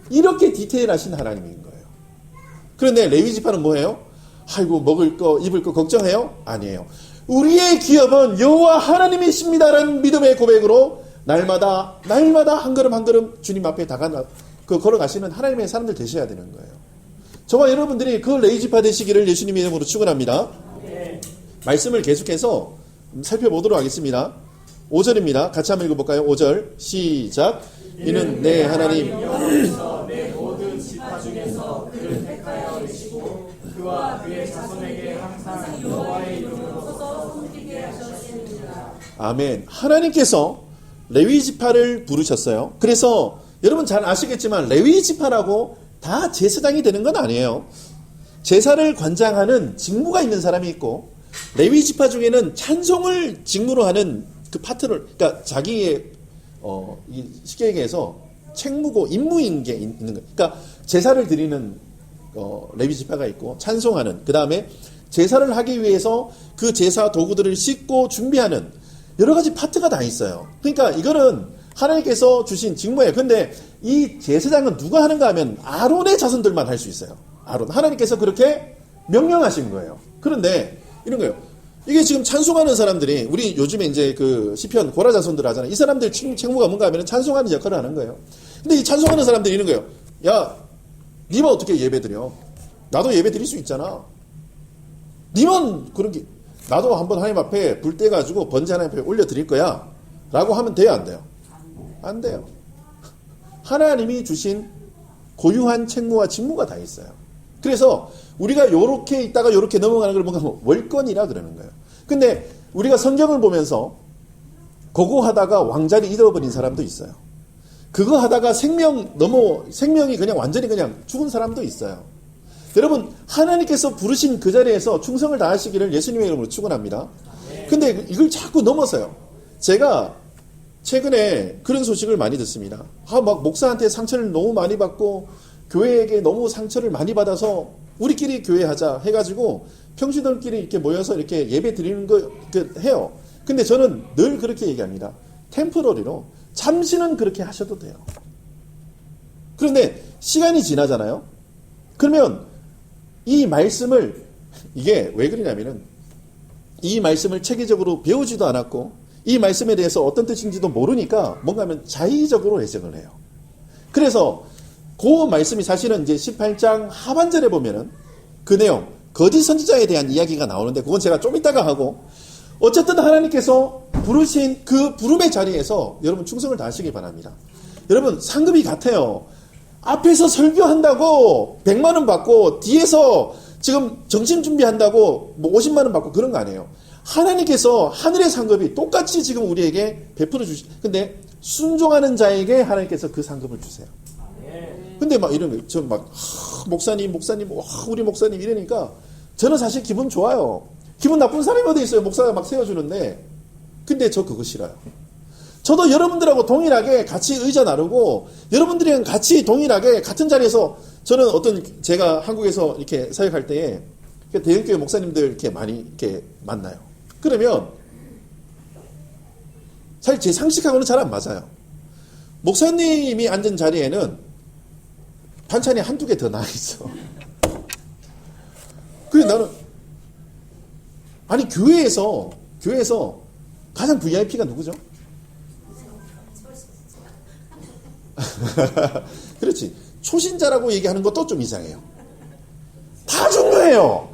이렇게 디테일하신 하나님인 거예요. 그런데 레위 지파는 뭐예요? 아이고, 먹을 거, 입을 거 걱정해요? 아니에요. 우리의 기업은 여호와 하나님이십니다라는 믿음의 고백으로 날마다 한 걸음 한 걸음 주님 앞에 걸어가시는 하나님의 사람들 되셔야 되는 거예요. 저와 여러분들이 그 레위 지파 되시기를 예수님의 이름으로 축원합니다. 말씀을 계속해서 살펴보도록 하겠습니다. 5절입니다. 같이 한번 읽어볼까요? 5절 시작. 이는 내 하나님 여호와께서 내 모든 지파 중에서 그를 택하여 내시고 그와 그의 자손에게 항상 여호와의 이름으로 섬기게 하셨습니다. 아멘. 하나님께서 레위 지파를 부르셨어요. 그래서 여러분 잘 아시겠지만 레위 지파라고 다 제사장이 되는 건 아니에요. 제사를 관장하는 직무가 있는 사람이 있고 레위 지파 중에는 찬송을 직무로 하는 그 파트를, 그러니까 자기의 쉽게 얘기해서 책무고 임무인 게 있는 거예요. 그러니까 제사를 드리는 레위 지파가 있고 찬송하는, 그 다음에 제사를 하기 위해서 그 제사 도구들을 씻고 준비하는 여러 가지 파트가 다 있어요. 그러니까 이거는 하나님께서 주신 직무예요. 근데 이 제사장은 누가 하는가 하면 아론의 자손들만 할 수 있어요. 아론. 하나님께서 그렇게 명령하신 거예요. 그런데 이런 거예요. 이게 지금 찬송하는 사람들이, 우리 요즘에 이제 그 시편 고라 자손들 하잖아요. 이 사람들 책무가 뭔가 하면 찬송하는 역할을 하는 거예요. 근데 이 찬송하는 사람들이 이런 거예요. 야, 니만 어떻게 예배 드려? 나도 예배 드릴 수 있잖아. 니만 그런 게, 나도 한번 하나님 앞에 불 떼가지고 번제 하나님 앞에 올려 드릴 거야. 라고 하면 돼요, 안 돼요? 안 돼요. 하나님이 주신 고유한 책무와 직무가 다 있어요. 그래서 우리가 요렇게 있다가 요렇게 넘어가는 걸 뭔가 월권이라 그러는 거예요. 근데 우리가 성경을 보면서 그거 하다가 왕자리 잃어버린 사람도 있어요. 그거 하다가 생명이 그냥 완전히 그냥 죽은 사람도 있어요. 여러분, 하나님께서 부르신 그 자리에서 충성을 다하시기를 예수님의 이름으로 축원합니다. 근데 이걸 자꾸 넘어서요. 제가 최근에 그런 소식을 많이 듣습니다. 막 목사한테 상처를 너무 많이 받고 교회에게 너무 상처를 많이 받아서 우리끼리 교회하자 해가지고 평신도끼리 이렇게 모여서 이렇게 예배 드리는 거 해요. 근데 저는 늘 그렇게 얘기합니다. 템포러리로 잠시는 그렇게 하셔도 돼요. 그런데 시간이 지나잖아요. 그러면 이 말씀을, 이게 왜 그러냐면은 이 말씀을 체계적으로 배우지도 않았고 이 말씀에 대해서 어떤 뜻인지도 모르니까 뭔가 하면 자의적으로 해석을 해요. 그래서 그 말씀이 사실은 이제 18장 하반절에 보면은 그 내용, 거짓 선지자에 대한 이야기가 나오는데 그건 제가 좀 이따가 하고, 어쨌든 하나님께서 부르신 그 부름의 자리에서 여러분 충성을 다하시기 바랍니다. 여러분 상급이 같아요. 앞에서 설교한다고 100만 원 받고 뒤에서 지금 정신 준비한다고 뭐 50만 원 받고 그런 거 아니에요. 하나님께서 하늘의 상급이 똑같이 지금 우리에게 베풀어 근데 순종하는 자에게 하나님께서 그 상급을 주세요. 근데 막 이런 거, 목사님, 우리 목사님 이러니까 저는 사실 기분 좋아요. 기분 나쁜 사람이 어디 있어요? 목사가 막 세워주는데. 근데 저 그거 싫어요. 저도 여러분들하고 동일하게 같이 의자 나누고 여러분들이랑 같이 동일하게 같은 자리에서, 저는 제가 한국에서 이렇게 사역할 때에 대형교회 목사님들 이렇게 많이 이렇게 만나요. 그러면 사실 제 상식하고는 잘 안 맞아요. 목사님이 앉은 자리에는 반찬이 한두 개 더 나와 있어. 그래서 나는, 아니 교회에서 가장 VIP가 누구죠? 그렇지. 초신자라고 얘기하는 것도 좀 이상해요. 다 중요해요.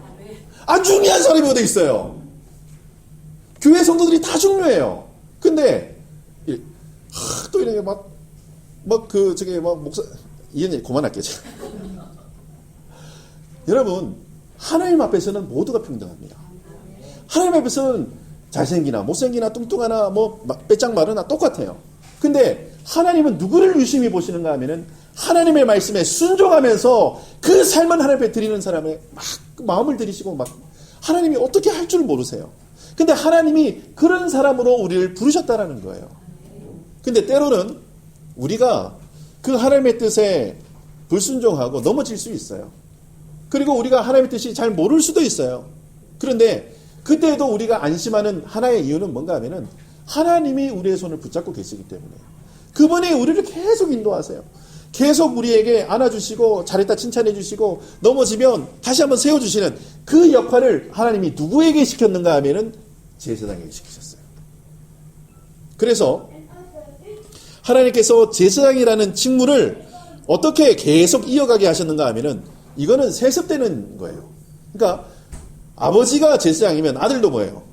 안 중요한 사람이 어디 있어요? 교회 성도들이 다 중요해요. 근데 또 이렇게 목사 이런 얘기 그만할게요. 여러분, 하나님 앞에서는 모두가 평등합니다. 하나님 앞에서는 잘생기나 못생기나 뚱뚱하나 빼짝 마르나 똑같아요. 근데 하나님은 누구를 유심히 보시는가 하면은 하나님의 말씀에 순종하면서 그 삶을 하나님 앞에 드리는 사람의 막 마음을 들이시고 막 하나님이 어떻게 할 줄 모르세요. 근데 하나님이 그런 사람으로 우리를 부르셨다라는 거예요. 근데 때로는 우리가 그 하나님의 뜻에 불순종하고 넘어질 수 있어요. 그리고 우리가 하나님의 뜻이 잘 모를 수도 있어요. 그런데 그때도 우리가 안심하는 하나의 이유는 뭔가 하면은 하나님이 우리의 손을 붙잡고 계시기 때문에요. 그분이 우리를 계속 인도하세요. 계속 우리에게 안아주시고 잘했다 칭찬해 주시고 넘어지면 다시 한번 세워주시는 그 역할을 하나님이 누구에게 시켰는가 하면은 제사장에게 시키셨어요. 그래서 하나님께서 제사장이라는 직무를 어떻게 계속 이어가게 하셨는가 하면은 이거는 세습되는 거예요. 그러니까 아버지가 제사장이면 아들도 뭐예요?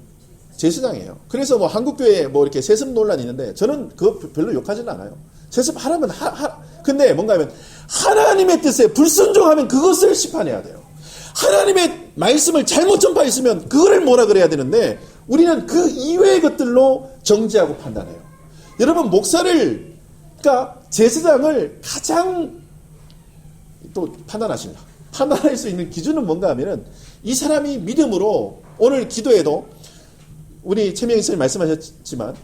제사장이에요. 그래서 뭐 한국교회에 뭐 이렇게 세습 논란이 있는데 저는 그거 별로 욕하지는 않아요. 세습하라면 근데 뭔가 하면 하나님의 뜻에 불순종하면 그것을 심판해야 돼요. 하나님의 말씀을 잘못 전파했으면 그거를 뭐라 그래야 되는데 우리는 그 이외의 것들로 정지하고 판단해요. 여러분 목사를 그러니까 제사장을 가장 또 판단할 수 있는 기준은 뭔가 하면은 이 사람이 믿음으로 오늘 기도에도 우리 최명희 선생님 말씀하셨지만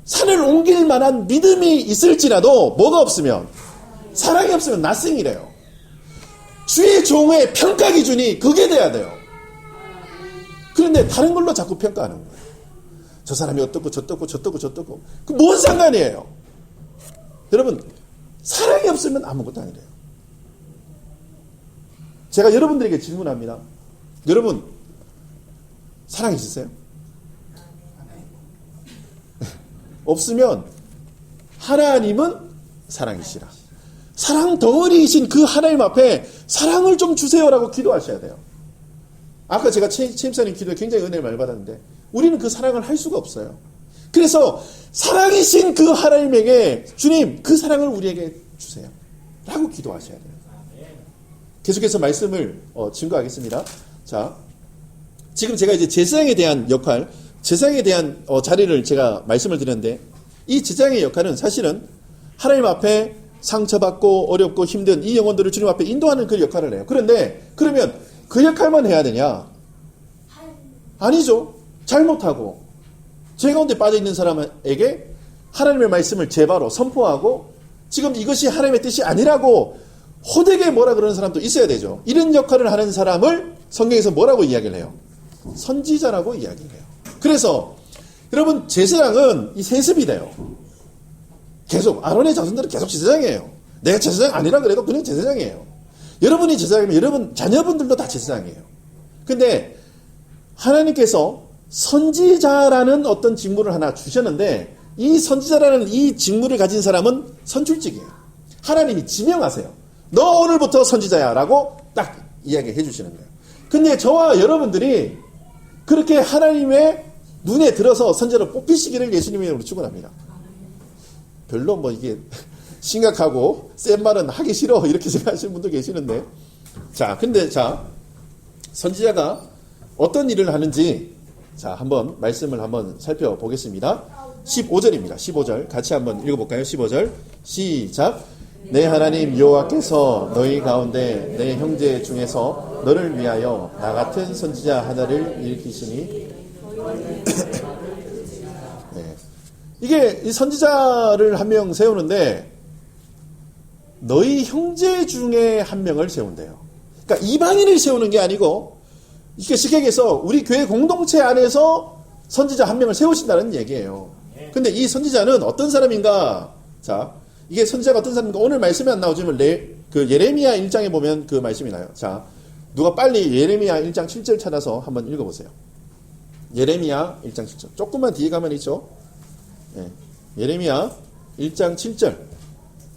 산을 옮길 만한 믿음이 있을지라도 뭐가 없으면 사랑이 없으면 nothing이래요. 주의 종의 평가 기준이 그게 돼야 돼요. 그런데 다른 걸로 자꾸 평가하는 거예요. 저 사람이 어떻고 저떻고 그 뭔 상관이에요. 여러분 사랑이 없으면 아무것도 아니래요. 제가 여러분들에게 질문합니다. 여러분 사랑 있으세요? 없으면 하나님은 사랑이시라. 사랑 덩어리이신 그 하나님 앞에 사랑을 좀 주세요라고 기도하셔야 돼요. 아까 제가 최임사님 기도에 굉장히 은혜를 많이 받았는데 우리는 그 사랑을 할 수가 없어요. 그래서 사랑이신 그 하나님에게 주님 그 사랑을 우리에게 주세요 라고 기도하셔야 돼요. 계속해서 말씀을 증거하겠습니다. 자, 지금 제가 이제 제사장에 대한 역할, 제사장에 대한 자리를 제가 말씀을 드렸는데 이 제사장의 역할은 사실은 하나님 앞에 상처받고 어렵고 힘든 이 영혼들을 주님 앞에 인도하는 그 역할을 해요. 그런데 그러면 그 역할만 해야 되냐? 아니죠. 잘못하고 죄 가운데 빠져있는 사람에게 하나님의 말씀을 제바로 선포하고 지금 이것이 하나님의 뜻이 아니라고 호되게 뭐라 그러는 사람도 있어야 되죠. 이런 역할을 하는 사람을 성경에서 뭐라고 이야기를 해요? 선지자라고 이야기를 해요. 그래서 여러분 제사장은 이 세습이 돼요. 계속 아론의 자손들은 계속 제사장이에요. 내가 제사장 아니라 그래도 그냥 제사장이에요. 여러분이 제사장이면 여러분 자녀분들도 다 제사장이에요. 근데 하나님께서 선지자라는 어떤 직무를 하나 주셨는데 이 선지자라는 이 직무를 가진 사람은 선출직이에요. 하나님이 지명하세요. 너 오늘부터 선지자야 라고 딱 이야기해 주시는 거예요. 근데 저와 여러분들이 그렇게 하나님의 눈에 들어서 선지자로 뽑히시기를 예수님의 이름으로 축원합니다. 별로 뭐 이게 심각하고 센 말은 하기 싫어 이렇게 생각하시는 분도 계시는데 근데 선지자가 어떤 일을 하는지 한번 말씀을 한번 살펴보겠습니다. 15절입니다. 15절 같이 한번 읽어볼까요? 15절 시작. 내 하나님 여호와께서 너희 가운데 내 형제 중에서 너를 위하여 나 같은 선지자 하나를 일으키시니 네. 이게 이 선지자를 한 명 세우는데 너희 형제 중에 한 명을 세운대요. 그러니까 이방인을 세우는 게 아니고 이게 쉽게 얘기해서 우리 교회 공동체 안에서 선지자 한 명을 세우신다는 얘기예요. 근데 이 선지자는 어떤 사람인가? 이게 선지자가 어떤 사람인가? 오늘 말씀이 안 나오지만 그 예레미야 1장에 보면 그 말씀이 나요. 누가 빨리 예레미야 1장 7절 찾아서 한번 읽어보세요. 예레미야 1장 7절. 조금만 뒤에 가면 있죠. 네. 예레미야 1장 7절.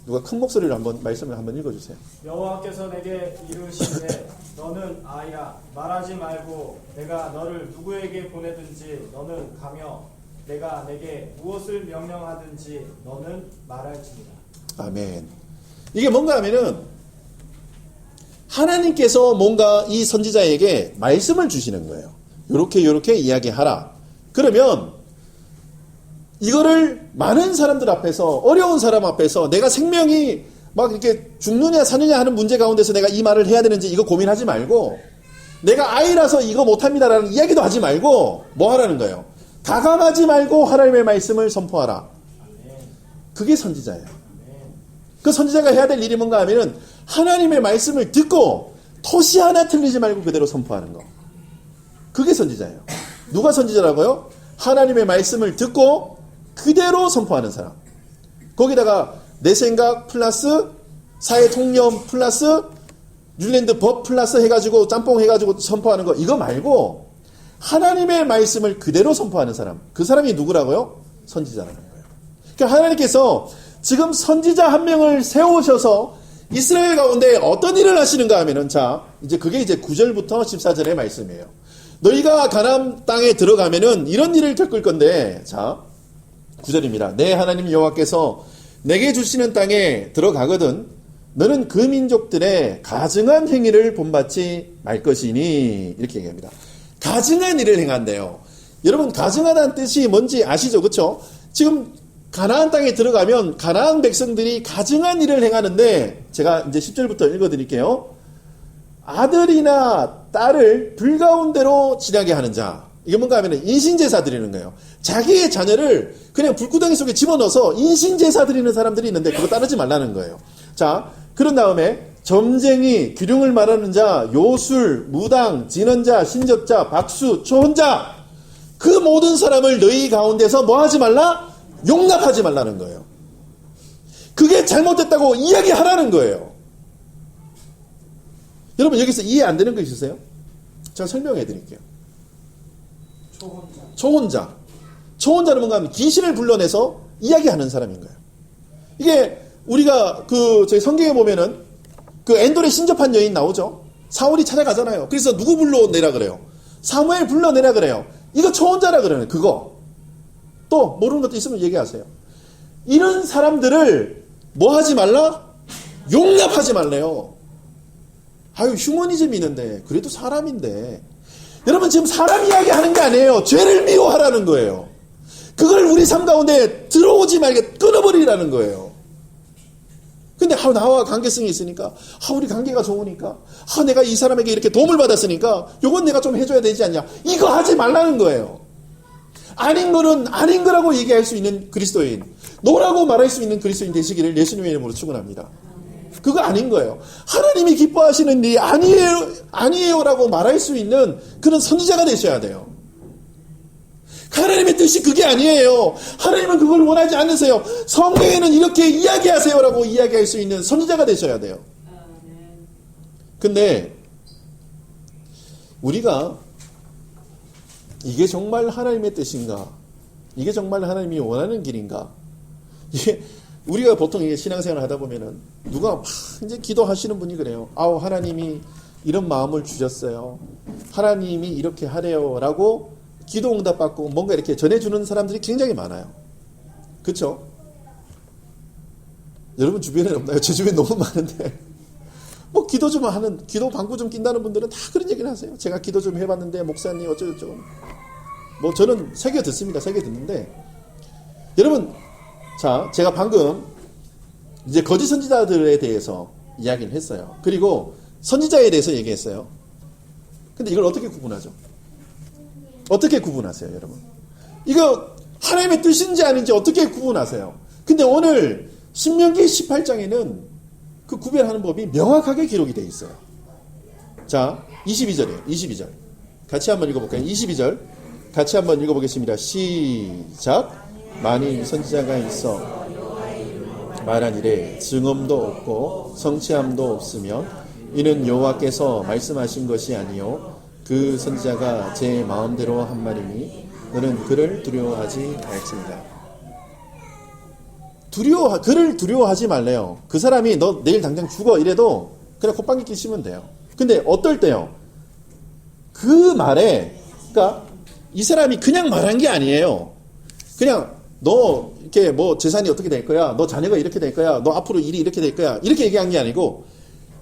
누가 큰 목소리로 말씀을 한번 읽어주세요. 여호와께서 내게 이르시되 너는 아이라 말하지 말고 내가 너를 누구에게 보내든지 너는 가며 내가 내게 무엇을 명령하든지 너는 말할지니라. 아멘. 이게 뭔가 하면은 하나님께서 뭔가 이 선지자에게 말씀을 주시는 거예요. 요렇게 이야기하라. 그러면 이거를 많은 사람들 앞에서 어려운 사람 앞에서 내가 생명이 막 이렇게 죽느냐 사느냐 하는 문제 가운데서 내가 이 말을 해야 되는지 이거 고민하지 말고 내가 아이라서 이거 못합니다라는 이야기도 하지 말고 뭐 하라는 거예요? 가감하지 말고 하나님의 말씀을 선포하라. 그게 선지자예요. 그 선지자가 해야 될 일이 뭔가 하면은 하나님의 말씀을 듣고 토시 하나 틀리지 말고 그대로 선포하는 거. 그게 선지자예요. 누가 선지자라고요? 하나님의 말씀을 듣고 그대로 선포하는 사람. 거기다가 내 생각 플러스 사회 통념 플러스 뉴질랜드 법 플러스 해가지고 짬뽕 해가지고 선포하는 거 이거 말고 하나님의 말씀을 그대로 선포하는 사람, 그 사람이 누구라고요? 선지자라는 거예요. 그러니까 하나님께서 지금 선지자 한 명을 세우셔서 이스라엘 가운데 어떤 일을 하시는가 하면은, 자, 이제 그게 이제 9절부터 14절의 말씀이에요. 너희가 가나안 땅에 들어가면은 이런 일을 겪을 건데, 자, 9절입니다. 내 하나님 여호와께서 내게 주시는 땅에 들어가거든 너는 그 민족들의 가증한 행위를 본받지 말 것이니, 이렇게 얘기합니다. 가증한 일을 행한대요. 여러분, 가증하다는 뜻이 뭔지 아시죠? 그렇죠? 지금 가나안 땅에 들어가면 가나안 백성들이 가증한 일을 행하는데, 제가 이제 10절부터 읽어드릴게요. 아들이나 딸을 불가운데로 지나게 하는 자. 이게 뭔가 하면 인신제사 드리는 거예요. 자기의 자녀를 그냥 불구덩이 속에 집어넣어서 인신제사 드리는 사람들이 있는데 그거 따르지 말라는 거예요. 자, 그런 다음에 점쟁이, 기륭을 말하는 자, 요술, 무당, 진언자, 신접자, 박수, 초혼자, 그 모든 사람을 너희 가운데서 뭐 하지 말라? 용납하지 말라는 거예요. 그게 잘못됐다고 이야기하라는 거예요. 여러분, 여기서 이해 안 되는 거 있으세요? 제가 설명해 드릴게요. 초혼자. 초혼자는 뭔가 하면 귀신을 불러내서 이야기하는 사람인 거예요. 이게 우리가 저희 성경에 보면은 그 엔돌에 신접한 여인 나오죠? 사울이 찾아가잖아요. 그래서 누구 불러내라 그래요? 사무엘 불러내라 그래요. 이거 초혼자라 그러는 그거. 또 모르는 것도 있으면 얘기하세요. 이런 사람들을 뭐 하지 말라? 용납하지 말래요. 아유, 휴머니즘이 있는데 그래도 사람인데. 여러분, 지금 사람 이야기 하는 게 아니에요. 죄를 미워하라는 거예요. 그걸 우리 삶 가운데 들어오지 말게 끊어버리라는 거예요. 근데 나와 관계성이 있으니까, 우리 관계가 좋으니까, 내가 이 사람에게 이렇게 도움을 받았으니까 요건 내가 좀 해줘야 되지 않냐, 이거 하지 말라는 거예요. 아닌 거는 아닌 거라고 얘기할 수 있는 그리스도인, 노라고 말할 수 있는 그리스도인 되시기를 예수님의 이름으로 축원합니다. 그거 아닌 거예요. 하나님이 기뻐하시는 일이 아니에요라고 말할 수 있는 그런 선지자가 되셔야 돼요. 하나님의 뜻이 그게 아니에요. 하나님은 그걸 원하지 않으세요. 성경에는 이렇게 이야기하세요라고 이야기할 수 있는 선지자가 되셔야 돼요. 근데 우리가 이게 정말 하나님의 뜻인가? 이게 정말 하나님이 원하는 길인가? 이게 우리가 보통 이게 신앙생활을 하다 보면은 누가 막 이제 기도하시는 분이 그래요. 하나님이 이런 마음을 주셨어요. 하나님이 이렇게 하래요라고 기도 응답 받고 뭔가 이렇게 전해주는 사람들이 굉장히 많아요. 그렇죠? 여러분 주변에 없나요? 제 주변에 너무 많은데 뭐 기도 좀 하는, 기도 방구 좀 낀다는 분들은 다 그런 얘기를 하세요. 제가 기도 좀 해봤는데 목사님 어쩌고저쩌고. 뭐 저는 새겨 듣습니다. 새겨 듣는데 여러분, 자, 제가 방금 이제 거짓 선지자들에 대해서 이야기를 했어요. 그리고 선지자에 대해서 얘기했어요. 근데 이걸 어떻게 구분하죠? 어떻게 구분하세요, 여러분? 이거 하나님의 뜻인지 아닌지 어떻게 구분하세요? 근데 오늘 신명기 18장에는 그 구별하는 법이 명확하게 기록이 되어 있어요. 자, 22절이에요. 22절. 같이 한번 읽어볼까요? 22절. 같이 한번 읽어보겠습니다. 시작. 만일 선지자가 있어 말한 일에 증언도 없고 성취함도 없으면 이는 여호와께서 말씀하신 것이 아니요 그 선지자가 제 마음대로 한 말이니 너는 그를 두려워하지 말지니라. 그를 두려워하지 말래요. 그 사람이 너 내일 당장 죽어 이래도 그냥 콧방귀 끼시면 돼요. 근데 어떨 때요? 그 말에, 그러니까 이 사람이 그냥 말한 게 아니에요. 그냥 너 이렇게 뭐 재산이 어떻게 될 거야, 너 자녀가 이렇게 될 거야, 너 앞으로 일이 이렇게 될 거야, 이렇게 얘기한 게 아니고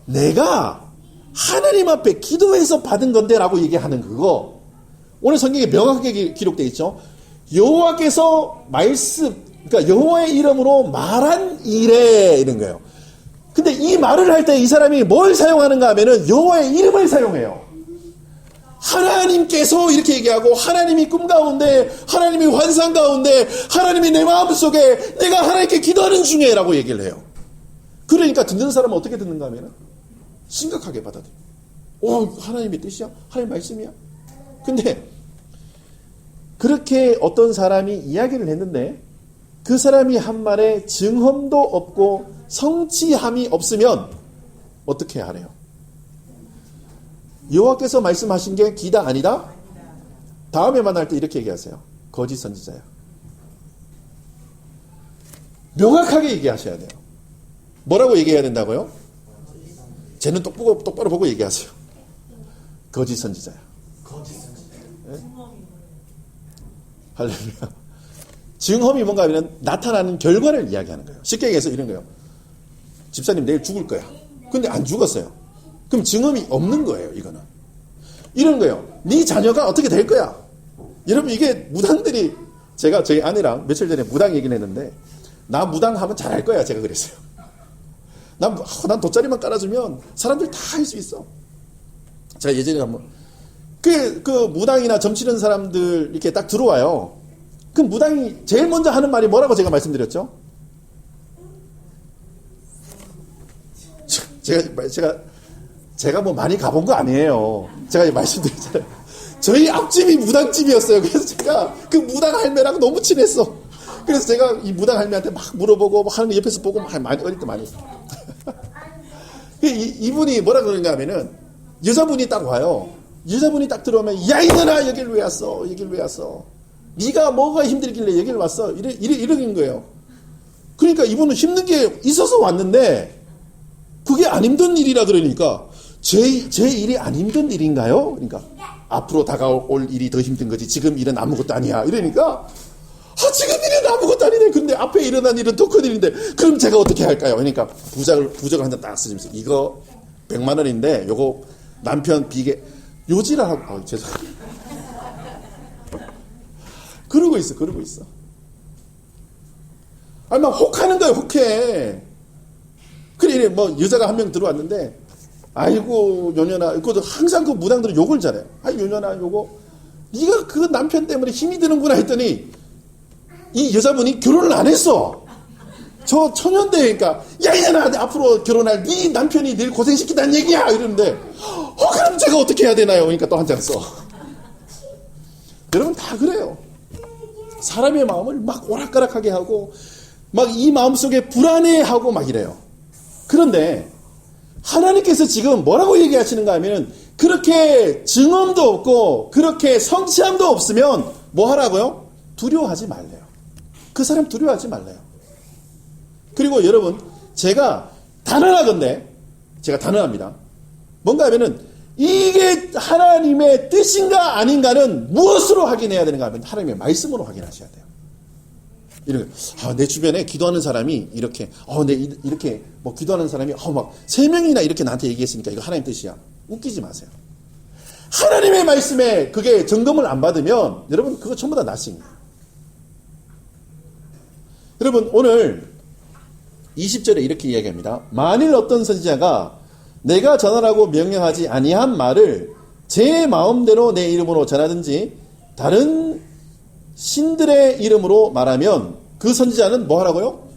내가 하나님 앞에 기도해서 받은 건데 라고 얘기하는 그거. 오늘 성경에 명확하게 기록되어 있죠. 여호와께서 그러니까 여호와의 이름으로 말한 이래, 이런 거예요. 근데 이 말을 할 때 이 사람이 뭘 사용하는가 하면은 여호와의 이름을 사용해요. 하나님께서 이렇게 얘기하고, 하나님이 꿈 가운데, 하나님이 환상 가운데, 하나님이 내 마음속에 내가 하나님께 기도하는 중에 라고 얘기를 해요. 그러니까 듣는 사람은 어떻게 듣는가 하면은 심각하게 받아들여요. 하나님의 뜻이야? 하나님 말씀이야? 근데 그렇게 어떤 사람이 이야기를 했는데 그 사람이 한 말에 증언도 없고 성취함이 없으면 어떻게 하래요? 여호와께서 말씀하신 게 기다 아니다? 다음에 만날 때 이렇게 얘기하세요. 거짓 선지자야. 명확하게 얘기하셔야 돼요. 뭐라고 얘기해야 된다고요? 쟤는 똑바로 보고 얘기하세요. 거짓 선지자야. 네? 할렐루야. 증험이 뭔가 하면 나타나는 결과를 이야기하는 거예요. 쉽게 얘기해서 이런 거예요. 집사님 내일 죽을 거야. 근데 안 죽었어요. 그럼 증험이 없는 거예요. 이거는. 이런 거예요. 네 자녀가 어떻게 될 거야. 여러분 이게 무당들이 제가 저희 아내랑 며칠 전에 무당 얘기를 했는데 나 무당하면 잘할 거야. 제가 그랬어요. 난 돗자리만 깔아주면 사람들 다 할 수 있어. 제가 예전에 한번 그 무당이나 점 치는 사람들 이렇게 딱 들어와요. 그 무당이 제일 먼저 하는 말이 뭐라고 제가 말씀드렸죠? 제가 뭐 많이 가본 거 아니에요. 제가 말씀드렸잖아요. 저희 앞집이 무당집이었어요. 그래서 제가 그 무당 할매랑 너무 친했어. 그래서 제가 이 무당 할매한테 막 물어보고 막 하는 거 옆에서 보고 막 많이 어릴 때 많이 했어. 이분이 뭐라 그러는가 하면은 여자분이 딱 와요. 여자분이 딱 들어오면 야 이년아 여길 왜 왔어? 여길 왜 왔어? 네가 뭐가 힘들길래 여길 왔어? 이러는 거예요. 그러니까 이분은 힘든 게 있어서 왔는데 그게 안 힘든 일이라 그러니까 제 일이 안 힘든 일인가요? 그러니까 앞으로 다가올 일이 더 힘든 거지 지금 일은 아무것도 아니야. 이러니까 지금 일은 아무것도 아니네. 근데 앞에 일어난 일은 더 큰 일인데 그럼 제가 어떻게 할까요? 그러니까 부적을 한 장 딱 쓰면서 이거 100만 원인데 요거 남편 비계 요지랄하고 죄송합니다. 그러고 있어. 아니 막 혹하는 거예요. 혹해. 그래 뭐 여자가 한 명 들어왔는데 아이고 요년아 그것도 항상 그 무당들은 욕을 잘해요. 아이 요년아 요거 네가 그 남편 때문에 힘이 드는구나 했더니 이 여자분이 결혼을 안 했어. 저 천연대니까 야 이년아 앞으로 결혼할 네 남편이 늘 고생시키다는 얘기야 이러는데 그럼 제가 어떻게 해야 되나요? 그러니까 또 한 장 써. 여러분 다 그래요. 사람의 마음을 막 오락가락하게 하고 막 이 마음속에 불안해하고 막 이래요. 그런데 하나님께서 지금 뭐라고 얘기하시는가 하면 그렇게 증언도 없고 그렇게 성취함도 없으면 뭐 하라고요? 두려워하지 말래요. 그 사람 두려워하지 말래요. 그리고 여러분 제가 단언합니다. 뭔가 하면은 이게 하나님의 뜻인가 아닌가는 무엇으로 확인해야 되는가 하면 하나님의 말씀으로 확인하셔야 돼요. 내 주변에 기도하는 사람이 이렇게 이렇게 뭐 기도하는 사람이 막 3명이나 이렇게 나한테 얘기했으니까 이거 하나님 뜻이야. 웃기지 마세요. 하나님의 말씀에 그게 점검을 안 받으면 여러분 그거 전부 다 나싱이에요. 여러분 오늘 20절에 이렇게 이야기합니다. 만일 어떤 선지자가 내가 전하라고 명령하지 아니한 말을 제 마음대로 내 이름으로 전하든지 다른 신들의 이름으로 말하면 그 선지자는 뭐 하라고요?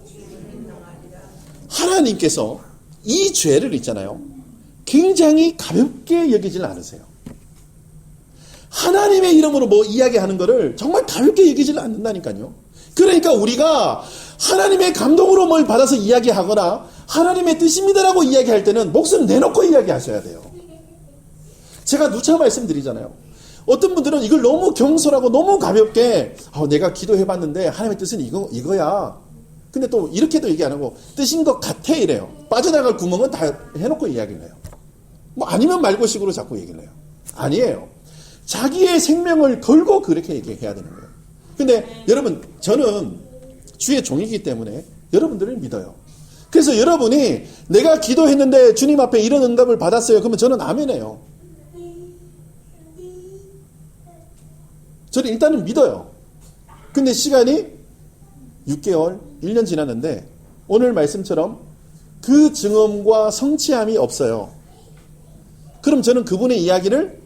하나님께서 이 죄를 있잖아요. 굉장히 가볍게 여기질 않으세요. 하나님의 이름으로 뭐 이야기하는 거를 정말 가볍게 여기질 않는다니까요. 그러니까 우리가 하나님의 감동으로 뭘 받아서 이야기하거나 하나님의 뜻입니다라고 이야기할 때는 목숨 내놓고 이야기하셔야 돼요. 제가 누차 말씀드리잖아요. 어떤 분들은 이걸 너무 경솔하고 너무 가볍게 내가 기도해봤는데 하나님의 뜻은 이거야. 근데 또 이렇게도 얘기 안 하고 뜻인 것 같아 이래요. 빠져나갈 구멍은 다 해놓고 이야기를 해요. 뭐 아니면 말고식으로 자꾸 얘기를 해요. 아니에요. 자기의 생명을 걸고 그렇게 얘기해야 되는 거예요. 근데 여러분 저는 주의 종이기 때문에 여러분들을 믿어요. 그래서 여러분이 내가 기도했는데 주님 앞에 이런 응답을 받았어요. 그러면 저는 아멘해요. 저는 일단은 믿어요. 근데 시간이 6개월, 1년 지났는데 오늘 말씀처럼 그 증언과 성취함이 없어요. 그럼 저는 그분의 이야기를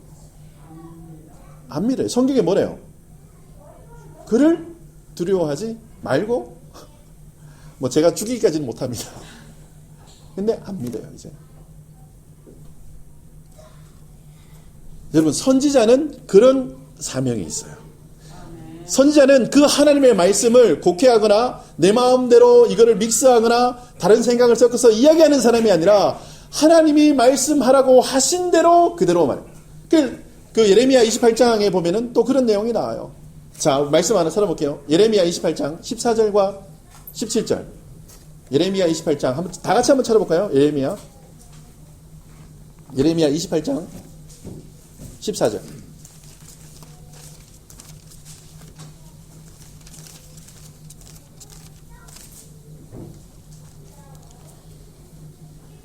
안 믿어요. 성경에 뭐래요? 그를 두려워하지 말고 뭐 제가 죽이기까지는 못합니다. 근데 안 믿어요 이제. 여러분 선지자는 그런 사명이 있어요. 선지자는 그 하나님의 말씀을 곡해하거나 내 마음대로 이거를 믹스하거나 다른 생각을 섞어서 이야기하는 사람이 아니라 하나님이 말씀하라고 하신 대로 그대로 말해요. 그 예레미야 28장에 보면은 또 그런 내용이 나와요. 자, 말씀 하나 찾아볼게요. 예레미야 28장 14절과 17절. 예레미야 28장 다 같이 한번 찾아볼까요? 예레미야 28장 14절.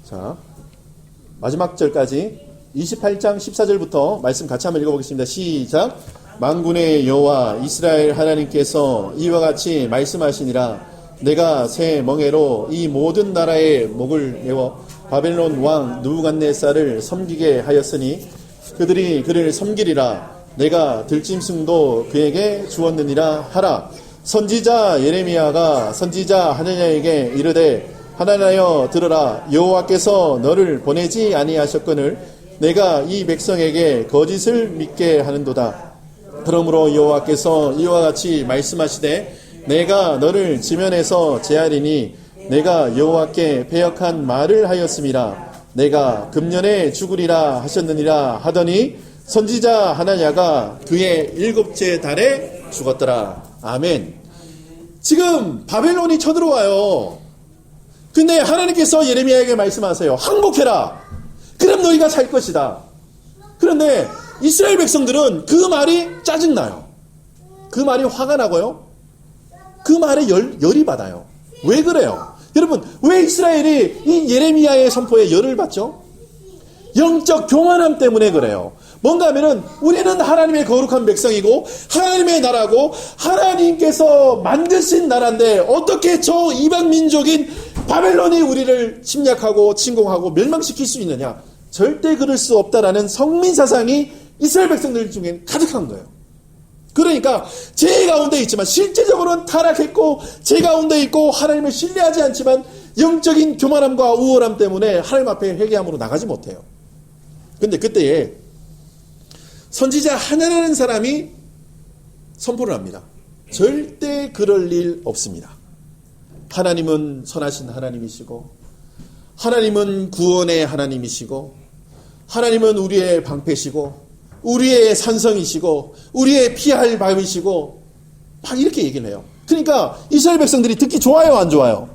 자, 마지막 절까지 28장 14절부터 말씀 같이 한번 읽어보겠습니다. 시작. 만군의 여호와 이스라엘 하나님께서 이와 같이 말씀하시니라. 내가 새 멍에로 이 모든 나라의 목을 메워 바벨론 왕 느부갓네살을 섬기게 하였으니 그들이 그를 섬기리라. 내가 들짐승도 그에게 주었느니라 하라. 선지자 예레미야가 선지자 하나냐에게 이르되 하나나여 들으라. 여호와께서 너를 보내지 아니하셨거늘 내가 이 백성에게 거짓을 믿게 하는도다. 그러므로 여호와께서 이와 같이 말씀하시되 내가 너를 지면에서 제하리니 내가 여호와께 배역한 말을 하였음이라. 내가 금년에 죽으리라 하셨느니라 하더니 선지자 하나냐가 그의 7째 달에 죽었더라. 아멘. 지금 바벨론이 쳐들어와요. 근데 하나님께서 예레미야에게 말씀하세요. 항복해라. 그럼 너희가 살 것이다. 그런데 이스라엘 백성들은 그 말이 짜증나요. 그 말이 화가 나고요. 그 말에 열이 받아요. 왜 그래요? 여러분, 왜 이스라엘이 이 예레미야의 선포에 열을 받죠? 영적 교만함 때문에 그래요. 뭔가 하면은 우리는 하나님의 거룩한 백성이고 하나님의 나라고 하나님께서 만드신 나라인데 어떻게 저 이방 민족인 바벨론이 우리를 침략하고 침공하고 멸망시킬 수 있느냐? 절대 그럴 수 없다라는 성민 사상이 이스라엘 백성들 중에 가득한 거예요. 그러니까 제 가운데 있지만 실제적으로는 타락했고 제 가운데 있고 하나님을 신뢰하지 않지만 영적인 교만함과 우월함 때문에 하나님 앞에 회개함으로 나가지 못해요. 근데 그때에 선지자 하나라는 사람이 선포를 합니다. 절대 그럴 일 없습니다. 하나님은 선하신 하나님이시고 하나님은 구원의 하나님이시고 하나님은 우리의 방패시고 우리의 산성이시고 우리의 피할 바위시고 막 이렇게 얘기를 해요. 그러니까 이스라엘 백성들이 듣기 좋아요, 안 좋아요?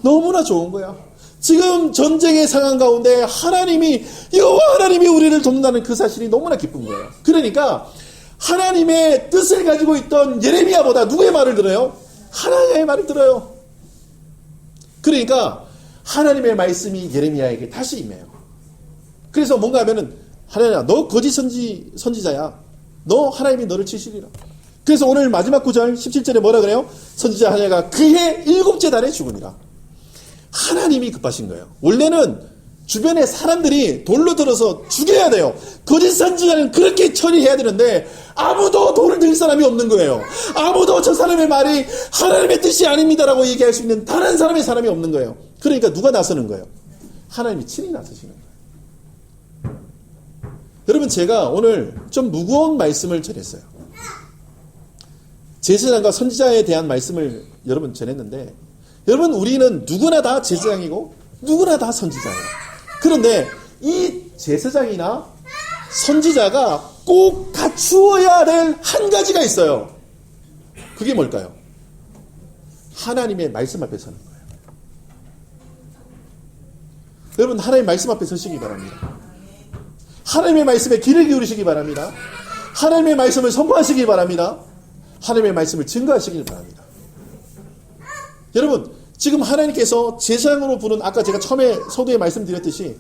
너무나 좋은 거야. 지금 전쟁의 상황 가운데 여호와 하나님이 우리를 돕는다는 그 사실이 너무나 기쁜 거예요. 그러니까 하나님의 뜻을 가지고 있던 예레미야보다 누구의 말을 들어요? 하나님의 말을 들어요. 그러니까 하나님의 말씀이 예레미야에게 다시 임해요. 그래서 뭔가 하면은 하나님아, 너 거짓 선지자야. 너 하나님이 너를 치시리라. 그래서 오늘 마지막 구절 17절에 뭐라 그래요? 선지자 하나가 그해 7째 달에 죽으니라. 하나님이 급하신 거예요. 원래는 주변에 사람들이 돌로 들어서 죽여야 돼요. 거짓 선지자는 그렇게 처리해야 되는데 아무도 돌을 들 사람이 없는 거예요. 아무도 저 사람의 말이 하나님의 뜻이 아닙니다라고 얘기할 수 있는 다른 사람이 없는 거예요. 그러니까 누가 나서는 거예요? 하나님이 친히 나서시는 거예요. 여러분, 제가 오늘 좀 무거운 말씀을 전했어요. 제사장과 선지자에 대한 말씀을 여러분 전했는데, 여러분, 우리는 누구나 다 제사장이고 누구나 다 선지자예요. 그런데 이 제사장이나 선지자가 꼭 갖추어야 될 한 가지가 있어요. 그게 뭘까요? 하나님의 말씀 앞에 서는 거예요. 여러분, 하나님의 말씀 앞에 서시기 바랍니다. 하나님의 말씀에 귀를 기울이시기 바랍니다. 하나님의 말씀을 선포하시기 바랍니다. 하나님의 말씀을 증거하시길 바랍니다. 여러분, 지금 하나님께서 제사장으로 부른, 아까 제가 처음에 서두에 말씀드렸듯이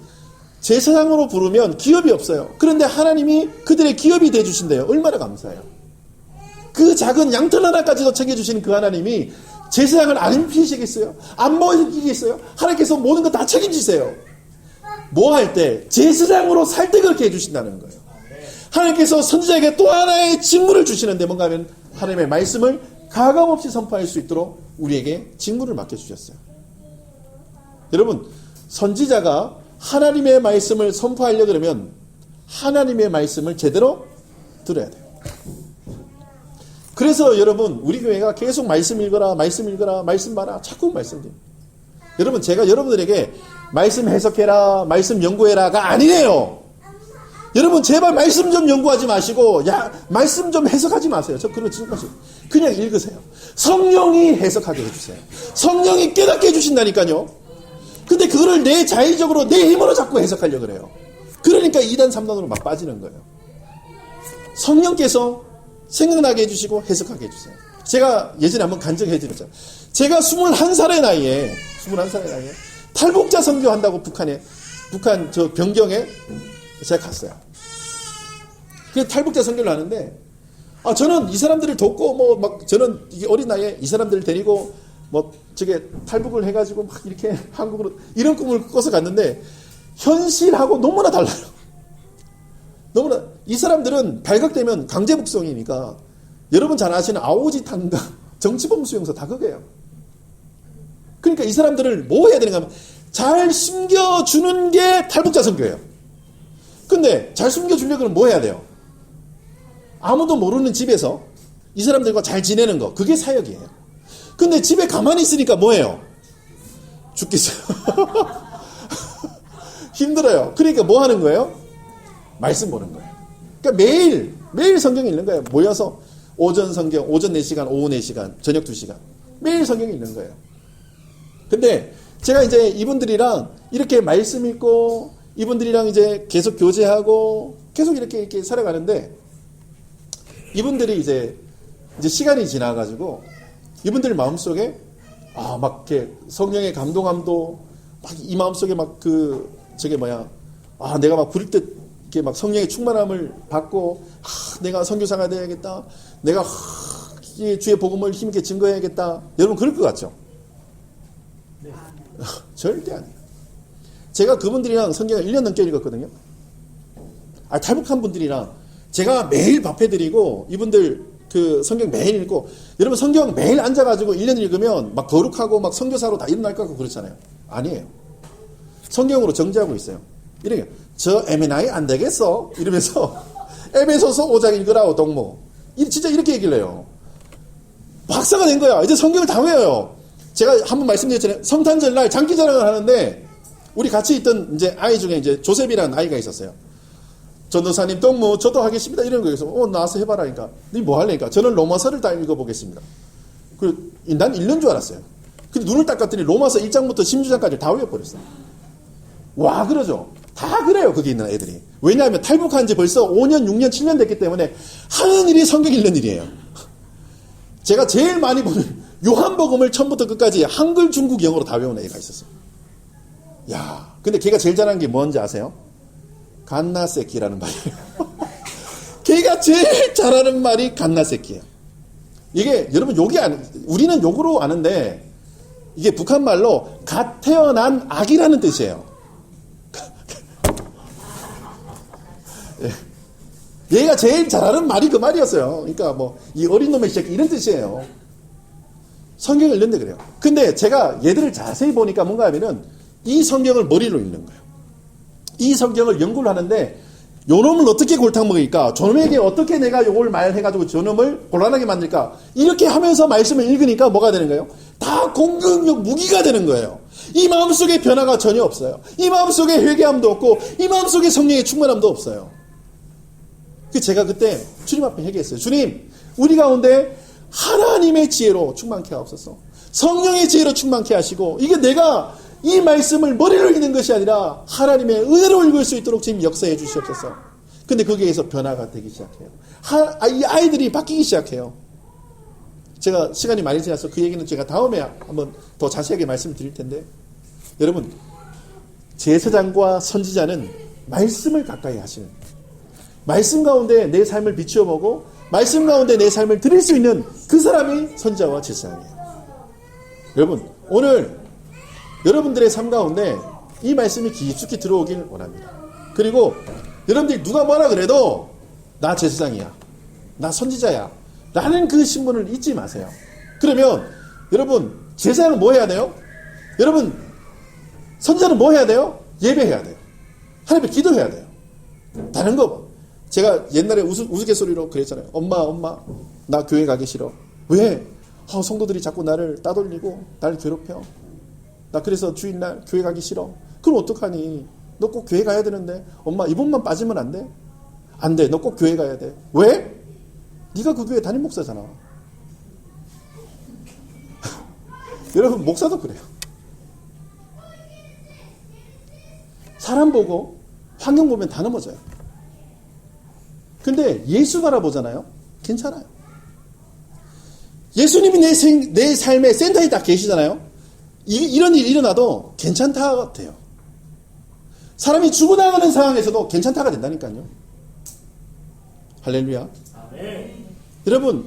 제사장으로 부르면 기업이 없어요. 그런데 하나님이 그들의 기업이 되어주신대요. 얼마나 감사해요. 그 작은 양털 하나까지도 챙겨주시는 그 하나님이 제사장을 안 피시겠어요? 안 먹이겠어요? 하나님께서 모든 거 다 책임지세요. 뭐 할 때? 제사장으로 살 때 그렇게 해주신다는 거예요. 하나님께서 선지자에게 또 하나의 직무를 주시는데 뭔가 하면 하나님의 말씀을 가감없이 선포할 수 있도록 우리에게 직무를 맡겨주셨어요. 여러분, 선지자가 하나님의 말씀을 선포하려고 그러면 하나님의 말씀을 제대로 들어야 돼요. 그래서 여러분 우리 교회가 계속 말씀 읽어라 말씀 읽어라 말씀 봐라 자꾸 말씀드립니다. 여러분 제가 여러분들에게 말씀 해석해라 말씀 연구해라가 아니래요. 여러분 제발 말씀 좀 연구하지 마시고 야 말씀 좀 해석하지 마세요. 저 그런 거 진짜 마시고 그냥 읽으세요. 성령이 해석하게 해주세요. 성령이 깨닫게 해주신다니까요. 근데 그거를 내 자의적으로 내 힘으로 자꾸 해석하려고 그래요. 그러니까 2단 3단으로 막 빠지는 거예요. 성령께서 생각나게 해주시고 해석하게 해주세요. 제가 예전에 한번 간증해드렸잖아요. 제가 21살의 나이에 탈북자 선교한다고 북한 저 변경에 제가 갔어요. 그래서 탈북자 선교를 하는데 저는 이 사람들을 돕고 저는 이게 어린 나이에 이 사람들을 데리고 저게 탈북을 해가지고 막 이렇게 한국으로 이런 꿈을 꿔서 갔는데 현실하고 너무나 달라요. 너무나 이 사람들은 발각되면 강제 북송이니까 여러분 잘 아시는 아오지 탄과 정치범 수용소 다 그거예요. 그러니까 이 사람들을 뭐 해야 되는가 하면 잘 숨겨주는 게 탈북자 선교예요. 근데 잘 숨겨주려고 하면 뭐 해야 돼요? 아무도 모르는 집에서 이 사람들과 잘 지내는 거 그게 사역이에요. 근데 집에 가만히 있으니까 뭐예요? 죽겠어요. 힘들어요. 그러니까 뭐 하는 거예요? 말씀 보는 거예요. 그러니까 매일 성경 읽는 거예요. 모여서 오전 성경, 오전 4시간, 오후 4시간, 저녁 2시간. 매일 성경 읽는 거예요. 근데 제가 이제 이분들이랑 이렇게 말씀 읽고 이분들이랑 이제 계속 교제하고 계속 이렇게 살아가는데 이분들이 이제 시간이 지나가지고 이분들 마음속에 막 이렇게 성령의 감동함도 막 이 마음속에 막 내가 막 부릴 때 이렇게 막 성령의 충만함을 받고 내가 선교사가 돼야겠다. 내가 이 주의 복음을 힘있게 증거해야겠다. 여러분 그럴 것 같죠? 네. 절대 아니에요. 제가 그분들이랑 성경을 1년 넘게 읽었거든요. 탈북한 분들이랑 제가 매일 밥해드리고 이분들 그 성경 매일 읽고 여러분 성경 매일 앉아가지고 1년 읽으면 막 거룩하고 막 선교사로 다 일어날 것 같고 그렇잖아요. 아니에요. 성경으로 정지하고 있어요. 이래요. 저 M&I 안 되겠어? 이러면서 에베소서 5장 읽으라고 동무. 진짜 이렇게 얘기를 해요. 박사가 된 거야. 이제 성경을 다 외워요. 제가 한번 말씀드렸잖아요. 성탄절 날 장기자랑을 하는데 우리 같이 있던 이제 아이 중에 이제 조셉이라는 아이가 있었어요. 전도사님 동무 저도 하겠습니다. 이런 거에서 나와서 해봐라니까. 니 뭐 할래니까? 저는 로마서를 다 읽어보겠습니다. 난 읽는 줄 알았어요. 근데 눈을 딱 깠더니 로마서 1장부터 16장까지 다 외워버렸어요. 와 그러죠. 다 그래요. 거기 있는 애들이. 왜냐하면 탈북한 지 벌써 5년, 6년, 7년 됐기 때문에 하는 일이 성경 읽는 일이에요. 제가 제일 많이 보는 요한복음을 처음부터 끝까지 한글, 중국, 영어로 다 외운 애가 있었어요. 야, 근데 걔가 제일 잘하는 게 뭔지 아세요? 갓나새끼라는 말이에요. 걔가 제일 잘하는 말이 갓나새끼예요. 이게 여러분 욕이 우리는 욕으로 아는데 이게 북한 말로 갓 태어난 아기라는 뜻이에요. 얘가 제일 잘하는 말이 그 말이었어요. 그러니까 이 어린 놈의 새끼 이런 뜻이에요. 성경을 읽는데 그래요. 근데 제가 얘들을 자세히 보니까 뭔가 하면은 이 성경을 머리로 읽는 거예요. 이 성경을 연구를 하는데 요놈을 어떻게 골탕 먹일까? 저놈에게 어떻게 내가 요걸 말해가지고 저놈을 곤란하게 만들까? 이렇게 하면서 말씀을 읽으니까 뭐가 되는 거예요? 다 공격력 무기가 되는 거예요. 이 마음속에 변화가 전혀 없어요. 이 마음속에 회개함도 없고 이 마음속에 성령의 충만함도 없어요. 제가 그때 주님 앞에 회개했어요. 주님, 우리 가운데 하나님의 지혜로 충만케 하옵소서. 성령의 지혜로 충만케 하시고 이게 내가 이 말씀을 머리로 읽는 것이 아니라 하나님의 은혜로 읽을 수 있도록 지금 역사해 주시옵소서. 근데 거기에서 변화가 되기 시작해요. 이 아이들이 바뀌기 시작해요. 제가 시간이 많이 지나서 그 얘기는 제가 다음에 한번 더 자세하게 말씀드릴 텐데 여러분 제사장과 선지자는 말씀을 가까이 하시는 말씀 가운데 내 삶을 비추어보고 말씀 가운데 내 삶을 드릴 수 있는 그 사람이 선지자와 제사장이에요. 여러분 오늘 여러분들의 삶 가운데 이 말씀이 깊숙이 들어오길 원합니다. 그리고 여러분들이 누가 뭐라 그래도 나 제사장이야. 나 선지자야. 라는 그 신분을 잊지 마세요. 그러면 여러분 제사장은 뭐 해야 돼요? 여러분 선지자는 뭐 해야 돼요? 예배해야 돼요. 하나님께 기도해야 돼요. 다른 거 제가 옛날에 우스갯소리로 그랬잖아요. 엄마, 나 교회 가기 싫어. 왜? 성도들이 자꾸 나를 따돌리고 나를 괴롭혀. 나 그래서 주일날 교회 가기 싫어. 그럼 어떡하니? 너 꼭 교회 가야 되는데. 엄마, 이번만 빠지면 안 돼? 안 돼. 너 꼭 교회 가야 돼. 왜? 네가 그 교회 담임 목사잖아. 여러분, 목사도 그래요. 사람 보고 환경 보면 다 넘어져요. 근데 예수 바라보잖아요. 괜찮아요. 예수님이 내 삶의 센터에 딱 계시잖아요. 이런 일이 일어나도 괜찮다 돼요. 사람이 죽어나가는 상황에서도 괜찮다가 된다니까요. 할렐루야. 여러분,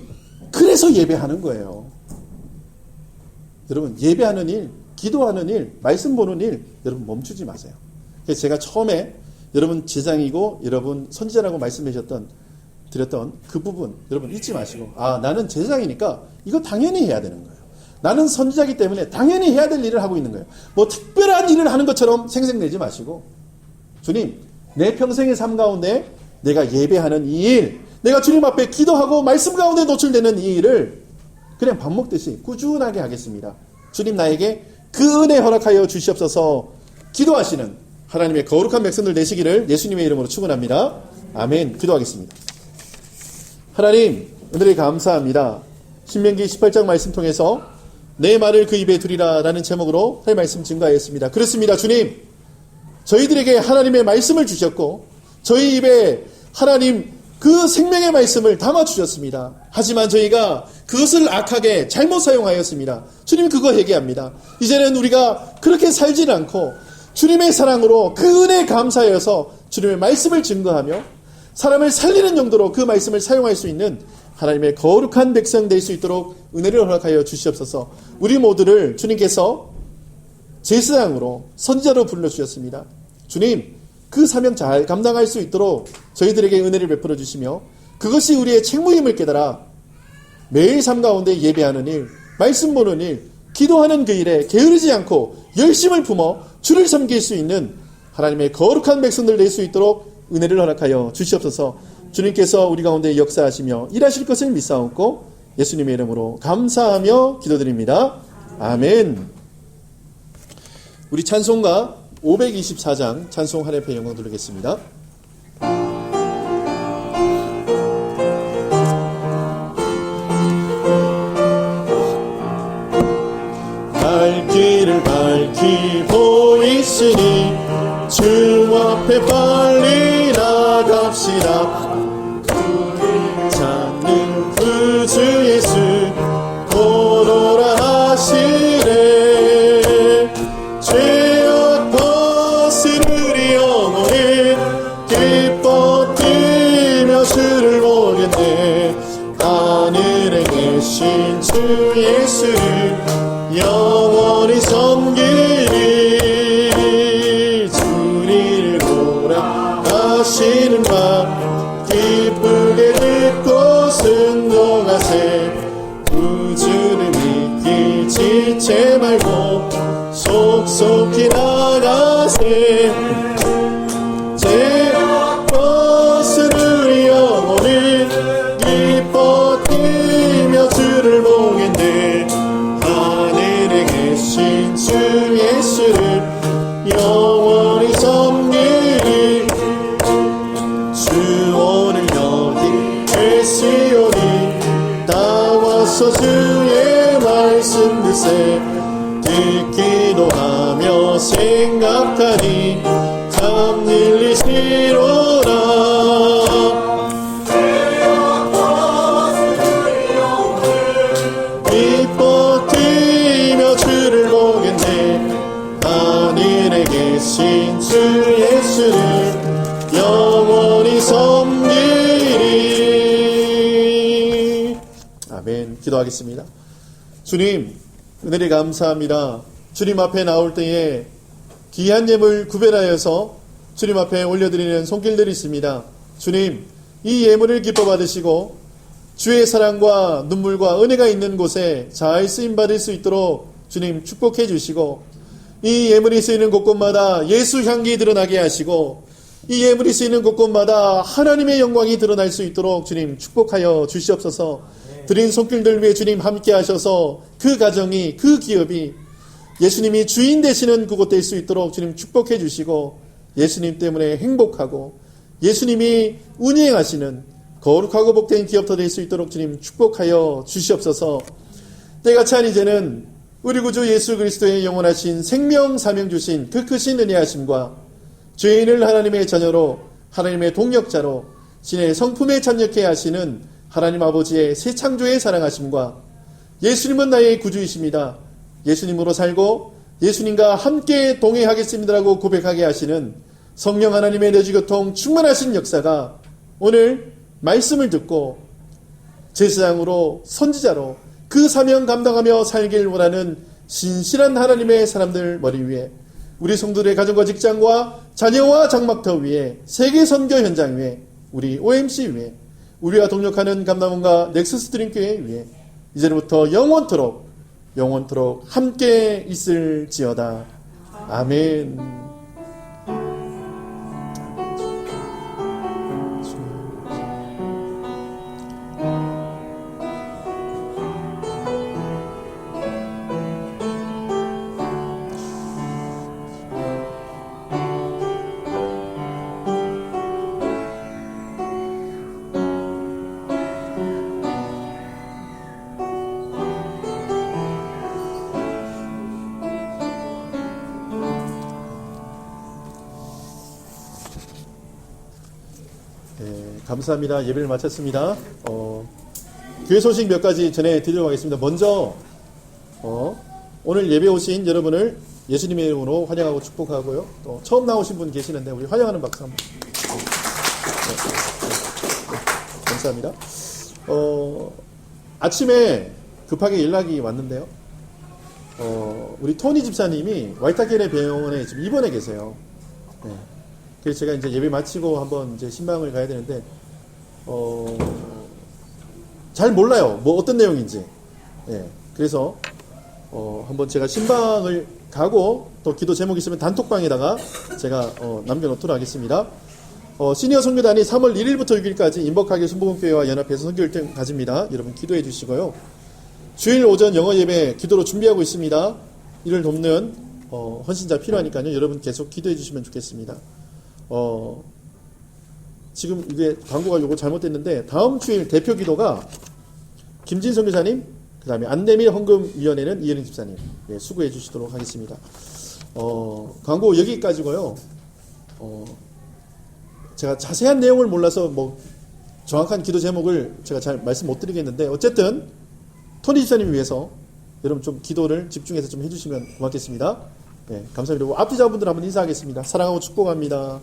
그래서 예배하는 거예요. 여러분, 예배하는 일, 기도하는 일, 말씀 보는 일, 여러분 멈추지 마세요. 그래서 제가 처음에 여러분 제장이고 여러분 선지자라고 드렸던 그 부분 여러분 잊지 마시고, 나는 제장이니까 이거 당연히 해야 되는 거예요. 나는 선지자이기 때문에 당연히 해야 될 일을 하고 있는 거예요. 뭐 특별한 일을 하는 것처럼 생색내지 마시고, 주님, 내 평생의 삶 가운데 내가 예배하는 이 일, 내가 주님 앞에 기도하고 말씀 가운데 노출되는 이 일을 그냥 밥 먹듯이 꾸준하게 하겠습니다. 주님, 나에게 그 은혜 허락하여 주시옵소서. 기도하시는 하나님의 거룩한 백성들 되시기를 예수님의 이름으로 축원합니다. 아멘. 기도하겠습니다. 하나님, 은혜를 감사합니다. 신명기 18장 말씀 통해서 내 말을 그 입에 두리라 라는 제목으로 할 말씀 증거하였습니다. 그렇습니다. 주님, 저희들에게 하나님의 말씀을 주셨고 저희 입에 하나님 그 생명의 말씀을 담아주셨습니다. 하지만 저희가 그것을 악하게 잘못 사용하였습니다. 주님, 그거 회개합니다. 이제는 우리가 그렇게 살지 않고 주님의 사랑으로 그 은혜에 감사하여서 주님의 말씀을 증거하며 사람을 살리는 용도로 그 말씀을 사용할 수 있는 하나님의 거룩한 백성 될 수 있도록 은혜를 허락하여 주시옵소서. 우리 모두를 주님께서 제사장으로 선지자로 불러주셨습니다. 주님, 그 사명 잘 감당할 수 있도록 저희들에게 은혜를 베풀어 주시며 그것이 우리의 책무임을 깨달아 매일 삶 가운데 예배하는 일, 말씀 보는 일, 기도하는 그 일에 게으르지 않고 열심을 품어 주를 섬길 수 있는 하나님의 거룩한 백성들 될 수 있도록 은혜를 허락하여 주시옵소서. 주님께서 우리 가운데 역사하시며 일하실 것을 믿사옵고 예수님의 이름으로 감사하며 기도드립니다. 아멘. 우리 찬송가 524장 찬송 하나님의 영광 돌리겠습니다. 갈 길을 밝히고 있으니 주 앞에 빨리 나갑시다. 찾는 구주 예수 오노라 하시네. 죄악 벗으리 영혼이 기뻐 뛰며 주를 보겠네. 하늘에 계신 주 예수를 영원히 섬기리. 주리를 돌아가시는 바 기쁘게 듣고 순종하세. 구주를 믿기 지체 말고 속속히 나가세. 죄악 벗으리 영혼이 기뻐 뛰며 주를 보겠네. 하늘에 계신 주 예수를 영원히 섬기리. 주 오늘 여기 계시오니 나와서 주의 말씀 듣세. 듣기도 하며 생각하니 참 일리시로라. 기뻐 뛰며 주를 보겠네. 하늘에 계신 주 예수를 영원히 섬기리. 아멘. 기도하겠습니다. 주님, 은혜를 감사합니다. 주님 앞에 나올 때에 귀한 예물 구별하여서 주님 앞에 올려드리는 손길들이 있습니다. 주님, 이 예물을 기뻐 받으시고 주의 사랑과 눈물과 은혜가 있는 곳에 잘 쓰임받을 수 있도록 주님 축복해 주시고 이 예물이 쓰이는 곳곳마다 예수 향기 드러나게 하시고 이 예물이 쓰이는 곳곳마다 하나님의 영광이 드러날 수 있도록 주님 축복하여 주시옵소서. 드린 손길들 위해 주님 함께 하셔서 그 가정이, 그 기업이 예수님이 주인 되시는 그곳 될 수 있도록 주님 축복해 주시고, 예수님 때문에 행복하고 예수님이 운행하시는 거룩하고 복된 기업도 될 수 있도록 주님 축복하여 주시옵소서. 때가 찬 이제는 우리 구주 예수 그리스도의 영원하신 생명 사명 주신 그 크신 은혜하심과 죄인을 하나님의 자녀로, 하나님의 동역자로 신의 성품에 참여케 하시는 하나님 아버지의 새 창조의 사랑하심과 예수님은 나의 구주이십니다, 예수님으로 살고 예수님과 함께 동행하겠습니다라고 고백하게 하시는 성령 하나님의 내주교통 충만하신 역사가 오늘 말씀을 듣고 제사장으로, 선지자로 그 사명 감당하며 살길 원하는 신실한 하나님의 사람들 머리 위에, 우리 성도들의 가정과 직장과 자녀와 장막터 위에, 세계 선교 현장 위에, 우리 OMC 위에, 우리와 동역하는 감남원과 넥서스 드림교회 위에 이제부터 영원토록 함께 있을지어다. 아멘. 감사합니다. 예배를 마쳤습니다. 교회 소식 몇 가지 전해드리도록 하겠습니다. 먼저 오늘 예배 오신 여러분을 예수님의 이름으로 환영하고 축복하고요. 또 처음 나오신 분 계시는데 우리 환영하는 박수 한번. 감사합니다. 아침에 급하게 연락이 왔는데요. 우리 토니 집사님이 와이타케레 병원에 지금 입원해 계세요. 네. 그래서 제가 이제 예배 마치고 한번 이제 신방을 가야 되는데, 잘 몰라요. 뭐 어떤 내용인지. 예. 그래서, 한번 제가 신방을 가고 또 기도 제목 있으면 단톡방에다가 제가, 남겨놓도록 하겠습니다. 시니어 선교단이 3월 1일부터 6일까지 인복하게 순복음교회와 연합해서 선교일등 가집니다. 여러분 기도해 주시고요. 주일 오전 영어 예배 기도로 준비하고 있습니다. 이를 돕는, 헌신자 필요하니까요. 여러분 계속 기도해 주시면 좋겠습니다. 지금 이게 광고가 요거 잘못됐는데, 다음 주일 대표 기도가 김진성 교사님, 그 다음에 안내밀 헌금위원회는 이현인 집사님, 네, 수고해 주시도록 하겠습니다. 광고 여기까지고요. 제가 자세한 내용을 몰라서 뭐 정확한 기도 제목을 제가 잘 말씀 못 드리겠는데, 어쨌든 토니 집사님 위해서 여러분 좀 기도를 집중해서 좀 해주시면 고맙겠습니다. 네, 감사합니다. 앞뒤자분들 한번 인사하겠습니다. 사랑하고 축복합니다.